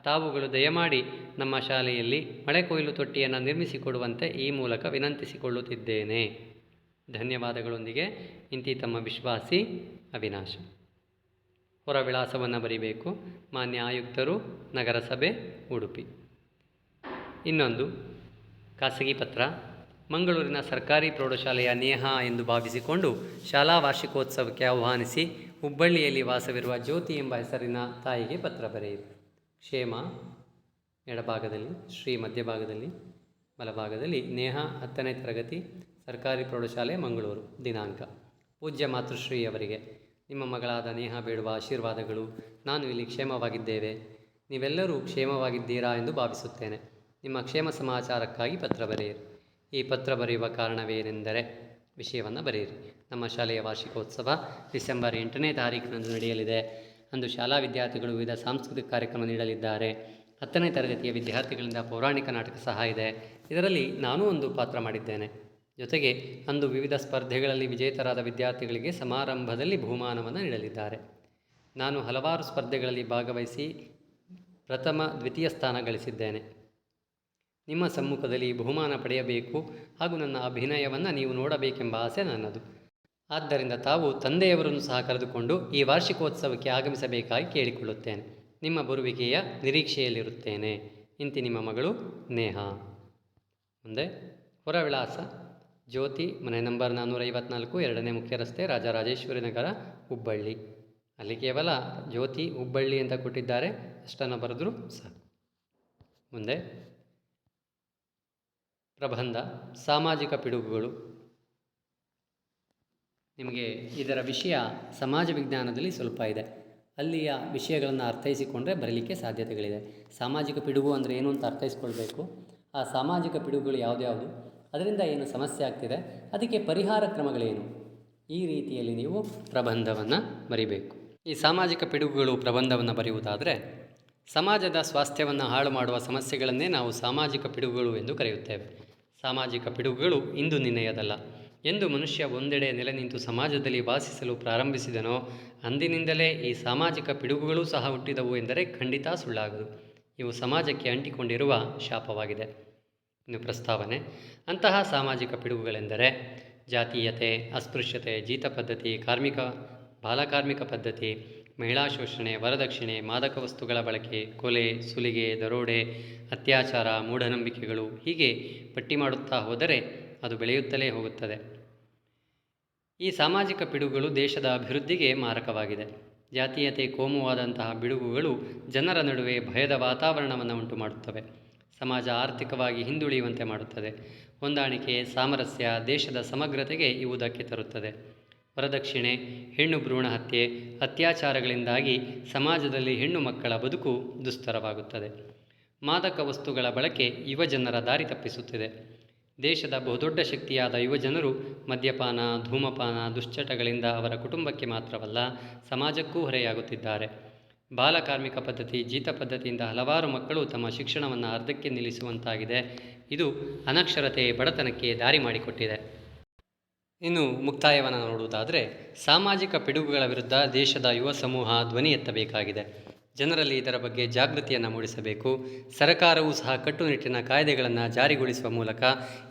ತಾವುಗಳು ದಯಮಾಡಿ ನಮ್ಮ ಶಾಲೆಯಲ್ಲಿ ಮಳೆ ಕೊಯ್ಲು ತೊಟ್ಟಿಯನ್ನು ನಿರ್ಮಿಸಿಕೊಡುವಂತೆ ಈ ಮೂಲಕ ವಿನಂತಿಸಿಕೊಳ್ಳುತ್ತಿದ್ದೇನೆ. ಧನ್ಯವಾದಗಳೊಂದಿಗೆ ಇಂತಿ ತಮ್ಮ ವಿಶ್ವಾಸಿ ಅವಿನಾಶ್. ಹೊರ ವಿಳಾಸವನ್ನು ಬರೀಬೇಕು. ಮಾನ್ಯ ಆಯುಕ್ತರು, ನಗರಸಭೆ, ಉಡುಪಿ. ಇನ್ನೊಂದು ಖಾಸಗಿ ಪತ್ರ: ಮಂಗಳೂರಿನ ಸರ್ಕಾರಿ ಪ್ರೌಢಶಾಲೆಯ ನೇಹಾ ಎಂದು ಭಾವಿಸಿಕೊಂಡು ಶಾಲಾ ವಾರ್ಷಿಕೋತ್ಸವಕ್ಕೆ ಆಹ್ವಾನಿಸಿ ಹುಬ್ಬಳ್ಳಿಯಲ್ಲಿ ವಾಸವಿರುವ ಜ್ಯೋತಿ ಎಂಬ ಹೆಸರಿನ ತಾಯಿಗೆ ಪತ್ರ ಬರೆಯಿರಿ. ಕ್ಷೇಮ ಎಡಭಾಗದಲ್ಲಿ, ಶ್ರೀ ಮಧ್ಯಭಾಗದಲ್ಲಿ, ಬಲಭಾಗದಲ್ಲಿ. ನೇಹಾ, 10ನೇ ತರಗತಿ, ಸರ್ಕಾರಿ ಪ್ರೌಢಶಾಲೆ, ಮಂಗಳೂರು. ದಿನಾಂಕ: ಪೂಜ್ಯ ಮಾತೃಶ್ರೀ ಅವರಿಗೆ ನಿಮ್ಮ ಮಗಳಾದ ನೇಹಾ ಬೇಡುವ ಆಶೀರ್ವಾದಗಳು. ನಾನು ಇಲ್ಲಿ ಕ್ಷೇಮವಾಗಿದ್ದೇವೆ. ನೀವೆಲ್ಲರೂ ಕ್ಷೇಮವಾಗಿದ್ದೀರಾ ಎಂದು ಭಾವಿಸುತ್ತೇನೆ. ನಿಮ್ಮ ಕ್ಷೇಮ ಸಮಾಚಾರಕ್ಕಾಗಿ ಪತ್ರ ಬರೆಯಿರಿ. ಈ ಪತ್ರ ಬರೆಯುವ ಕಾರಣವೇನೆಂದರೆ, ವಿಷಯವನ್ನು ಬರೆಯಿರಿ. ನಮ್ಮ ಶಾಲೆಯ ವಾರ್ಷಿಕೋತ್ಸವ ಡಿಸೆಂಬರ್ 8ನೇ ತಾರೀಕಿನಂದು ನಡೆಯಲಿದೆ. ಅಂದು ಶಾಲಾ ವಿದ್ಯಾರ್ಥಿಗಳು ವಿವಿಧ ಸಾಂಸ್ಕೃತಿಕ ಕಾರ್ಯಕ್ರಮ ನೀಡಲಿದ್ದಾರೆ. 10ನೇ ತರಗತಿಯ ವಿದ್ಯಾರ್ಥಿಗಳಿಂದ ಪೌರಾಣಿಕ ನಾಟಕ ಸಹ ಇದೆ. ಇದರಲ್ಲಿ ನಾನೂ ಒಂದು ಪಾತ್ರ ಮಾಡಿದ್ದೇನೆ. ಜೊತೆಗೆ ಅಂದು ವಿವಿಧ ಸ್ಪರ್ಧೆಗಳಲ್ಲಿ ವಿಜೇತರಾದ ವಿದ್ಯಾರ್ಥಿಗಳಿಗೆ ಸಮಾರಂಭದಲ್ಲಿ ಬಹುಮಾನವನ್ನು ನೀಡಲಿದ್ದಾರೆ. ನಾನು ಹಲವಾರು ಸ್ಪರ್ಧೆಗಳಲ್ಲಿ ಭಾಗವಹಿಸಿ ಪ್ರಥಮ, ದ್ವಿತೀಯ ಸ್ಥಾನ ಗಳಿಸಿದ್ದೇನೆ. ನಿಮ್ಮ ಸಮ್ಮುಖದಲ್ಲಿ ಬಹುಮಾನ ಪಡೆಯಬೇಕು ಹಾಗೂ ನನ್ನ ಅಭಿನಯವನ್ನು ನೀವು ನೋಡಬೇಕೆಂಬ ಆಸೆ ನನ್ನದು. ಆದ್ದರಿಂದ ತಾವು ತಂದೆಯವರನ್ನು ಸಹ ಕರೆದುಕೊಂಡು ಈ ವಾರ್ಷಿಕೋತ್ಸವಕ್ಕೆ ಆಗಮಿಸಬೇಕಾಗಿ ಕೇಳಿಕೊಳ್ಳುತ್ತೇನೆ. ನಿಮ್ಮ ಬರುವಿಕೆಯ ನಿರೀಕ್ಷೆಯಲ್ಲಿರುತ್ತೇನೆ. ಇಂತಿ ನಿಮ್ಮ ಮಗಳು ನೇಹಾ. ಮುಂದೆ ಹೊರ ವಿಳಾಸ: ಜ್ಯೋತಿ, ಮನೆ ನಂಬರ್ 454, 2ನೇ ಮುಖ್ಯ ರಸ್ತೆ, ರಾಜರಾಜೇಶ್ವರಿ ನಗರ, ಹುಬ್ಬಳ್ಳಿ. ಅಲ್ಲಿ ಕೇವಲ ಜ್ಯೋತಿ ಹುಬ್ಬಳ್ಳಿ ಅಂತ ಕೊಟ್ಟಿದ್ದಾರೆ, ಅಷ್ಟನ್ನು ಬರೆದರೂ ಸಾಕು. ಮುಂದೆ ಪ್ರಬಂಧ: ಸಾಮಾಜಿಕ ಪಿಡುಗುಗಳು. ನಿಮಗೆ ಇದರ ವಿಷಯ ಸಮಾಜ ವಿಜ್ಞಾನದಲ್ಲಿ ಸ್ವಲ್ಪ ಇದೆ. ಅಲ್ಲಿಯ ವಿಷಯಗಳನ್ನು ಅರ್ಥೈಸಿಕೊಂಡ್ರೆ ಬರಲಿಕ್ಕೆ ಸಾಧ್ಯತೆಗಳಿದೆ. ಸಾಮಾಜಿಕ ಪಿಡುಗು ಅಂದರೆ ಏನು ಅಂತ ಅರ್ಥೈಸ್ಕೊಳ್ಬೇಕು. ಆ ಸಾಮಾಜಿಕ ಪಿಡುಗುಗಳು ಯಾವುದ್ಯಾವುದು, ಅದರಿಂದ ಏನು ಸಮಸ್ಯೆ ಆಗ್ತಿದೆ, ಅದಕ್ಕೆ ಪರಿಹಾರ ಕ್ರಮಗಳೇನು, ಈ ರೀತಿಯಲ್ಲಿ ನೀವು ಪ್ರಬಂಧವನ್ನು ಬರಿಬೇಕು. ಈ ಸಾಮಾಜಿಕ ಪಿಡುಗುಗಳು ಪ್ರಬಂಧವನ್ನು ಬರೆಯುವುದಾದರೆ, ಸಮಾಜದ ಸ್ವಾಸ್ಥ್ಯವನ್ನು ಹಾಳು ಮಾಡುವ ಸಮಸ್ಯೆಗಳನ್ನೇ ನಾವು ಸಾಮಾಜಿಕ ಪಿಡುಗುಗಳು ಎಂದು ಕರೆಯುತ್ತೇವೆ. ಸಾಮಾಜಿಕ ಪಿಡುಗುಗಳು ಇಂದು ನಿನ್ನೆಯದಲ್ಲ. ಎಂದು ಮನುಷ್ಯ ಒಂದೆಡೆ ನೆಲೆ ನಿಂತು ಸಮಾಜದಲ್ಲಿ ವಾಸಿಸಲು ಪ್ರಾರಂಭಿಸಿದನೋ ಅಂದಿನಿಂದಲೇ ಈ ಸಾಮಾಜಿಕ ಪಿಡುಗುಗಳೂ ಸಹ ಹುಟ್ಟಿದವು ಎಂದರೆ ಖಂಡಿತ ಸುಳ್ಳಾಗದು. ಇವು ಸಮಾಜಕ್ಕೆ ಅಂಟಿಕೊಂಡಿರುವ ಶಾಪವಾಗಿದೆ. ಇನ್ನು ಪ್ರಸ್ತಾವನೆ: ಅಂತಹ ಸಾಮಾಜಿಕ ಪಿಡುಗುಗಳೆಂದರೆ ಜಾತೀಯತೆ, ಅಸ್ಪೃಶ್ಯತೆ, ಜೀತ ಪದ್ಧತಿ, ಬಾಲಕಾರ್ಮಿಕ ಪದ್ಧತಿ, ಮಹಿಳಾ ಶೋಷಣೆ, ವರದಕ್ಷಿಣೆ, ಮಾದಕ ವಸ್ತುಗಳ ಬಳಕೆ, ಕೊಲೆ, ಸುಲಿಗೆ, ದರೋಡೆ, ಅತ್ಯಾಚಾರ, ಮೂಢನಂಬಿಕೆಗಳು, ಹೀಗೆ ಪಟ್ಟಿ ಮಾಡುತ್ತಾ ಹೋದರೆ ಅದು ಬೆಳೆಯುತ್ತಲೇ ಹೋಗುತ್ತದೆ. ಈ ಸಾಮಾಜಿಕ ಪಿಡುಗುಗಳು ದೇಶದ ಅಭಿವೃದ್ಧಿಗೆ ಮಾರಕವಾಗಿದೆ. ಜಾತೀಯತೆ, ಕೋಮುವಾದಂತಹ ಪಿಡುಗುಗಳು ಜನರ ನಡುವೆ ಭಯದ ವಾತಾವರಣವನ್ನು ಉಂಟು ಮಾಡುತ್ತವೆ. ಸಮಾಜ ಆರ್ಥಿಕವಾಗಿ ಹಿಂದುಳಿಯುವಂತೆ ಮಾಡುತ್ತದೆ. ಹೊಂದಾಣಿಕೆ, ಸಾಮರಸ್ಯ, ದೇಶದ ಸಮಗ್ರತೆಗೆ ಇವು ಧಕ್ಕೆ ತರುತ್ತದೆ. ವರದಕ್ಷಿಣೆ, ಹೆಣ್ಣು ಭ್ರೂಣ ಹತ್ಯೆ, ಅತ್ಯಾಚಾರಗಳಿಂದಾಗಿ ಸಮಾಜದಲ್ಲಿ ಹೆಣ್ಣು ಮಕ್ಕಳ ಬದುಕು ದುಸ್ತರವಾಗುತ್ತದೆ. ಮಾದಕ ವಸ್ತುಗಳ ಬಳಕೆ ಯುವಜನರ ದಾರಿ ತಪ್ಪಿಸುತ್ತಿದೆ. ದೇಶದ ಬಹುದೊಡ್ಡ ಶಕ್ತಿಯಾದ ಯುವಜನರು ಮದ್ಯಪಾನ, ಧೂಮಪಾನ, ದುಶ್ಚಟಗಳಿಂದ ಅವರ ಕುಟುಂಬಕ್ಕೆ ಮಾತ್ರವಲ್ಲ ಸಮಾಜಕ್ಕೂ ಹೊರೆಯಾಗುತ್ತಿದ್ದಾರೆ. ಬಾಲಕಾರ್ಮಿಕ ಪದ್ಧತಿ, ಜೀತ ಪದ್ಧತಿಯಿಂದ ಹಲವಾರು ಮಕ್ಕಳು ತಮ್ಮ ಶಿಕ್ಷಣವನ್ನು ಅರ್ಧಕ್ಕೆ ನಿಲ್ಲಿಸುವಂತಾಗಿದೆ. ಇದು ಅನಕ್ಷರತೆ, ಬಡತನಕ್ಕೆ ದಾರಿ ಮಾಡಿಕೊಟ್ಟಿದೆ. ಇನ್ನು ಮುಕ್ತಾಯವನ್ನು ನೋಡುವುದಾದರೆ, ಸಾಮಾಜಿಕ ಪಿಡುಗುಗಳ ವಿರುದ್ಧ ದೇಶದ ಯುವ ಸಮೂಹ ಧ್ವನಿ ಎತ್ತಬೇಕಾಗಿದೆ. ಜನರಲ್ಲಿ ಇದರ ಬಗ್ಗೆ ಜಾಗೃತಿಯನ್ನು ಮೂಡಿಸಬೇಕು. ಸರ್ಕಾರವೂ ಸಹ ಕಟ್ಟುನಿಟ್ಟಿನ ಕಾಯ್ದೆಗಳನ್ನು ಜಾರಿಗೊಳಿಸುವ ಮೂಲಕ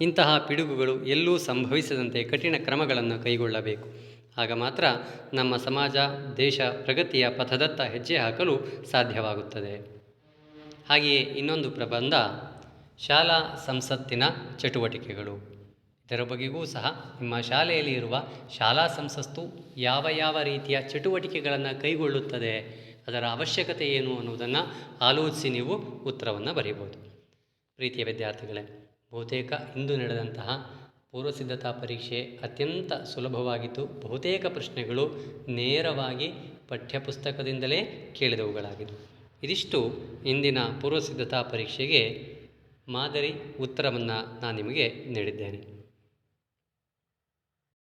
ಇಂತಹ ಪಿಡುಗುಗಳು ಎಲ್ಲೂ ಸಂಭವಿಸದಂತೆ ಕಠಿಣ ಕ್ರಮಗಳನ್ನು ಕೈಗೊಳ್ಳಬೇಕು. ಆಗ ಮಾತ್ರ ನಮ್ಮ ಸಮಾಜ, ದೇಶ ಪ್ರಗತಿಯ ಪಥದತ್ತ ಹೆಜ್ಜೆ ಹಾಕಲು ಸಾಧ್ಯವಾಗುತ್ತದೆ. ಹಾಗೆಯೇ ಇನ್ನೊಂದು ಪ್ರಬಂಧ, ಶಾಲಾ ಸಂಸತ್ತಿನ ಚಟುವಟಿಕೆಗಳು. ಇದರ ಬಗೆಗೂ ಸಹ ನಿಮ್ಮ ಶಾಲೆಯಲ್ಲಿ ಇರುವ ಶಾಲಾ ಸಂಸತ್ತು ಯಾವ ಯಾವ ರೀತಿಯ ಚಟುವಟಿಕೆಗಳನ್ನು ಕೈಗೊಳ್ಳುತ್ತದೆ, ಅದರ ಅವಶ್ಯಕತೆ ಏನು ಅನ್ನುವುದನ್ನು ಆಲೋಚಿಸಿ ನೀವು ಉತ್ತರವನ್ನು ಬರೀಬೋದು. ಪ್ರೀತಿಯ ವಿದ್ಯಾರ್ಥಿಗಳೇ, ಬಹುತೇಕ ಇಂದು ನಡೆದಂತಹ ಪೂರ್ವಸಿದ್ಧತಾ ಪರೀಕ್ಷೆ ಅತ್ಯಂತ ಸುಲಭವಾಗಿತ್ತು. ಬಹುತೇಕ ಪ್ರಶ್ನೆಗಳು ನೇರವಾಗಿ ಪಠ್ಯಪುಸ್ತಕದಿಂದಲೇ ಕೇಳಿದವುಗಳಾಗಿದ್ದವು. ಇದಿಷ್ಟು ಇಂದಿನ ಪೂರ್ವಸಿದ್ಧತಾ ಪರೀಕ್ಷೆಗೆ ಮಾದರಿ ಉತ್ತರವನ್ನು ನಾನು ನಿಮಗೆ ನೀಡಿದ್ದೇನೆ.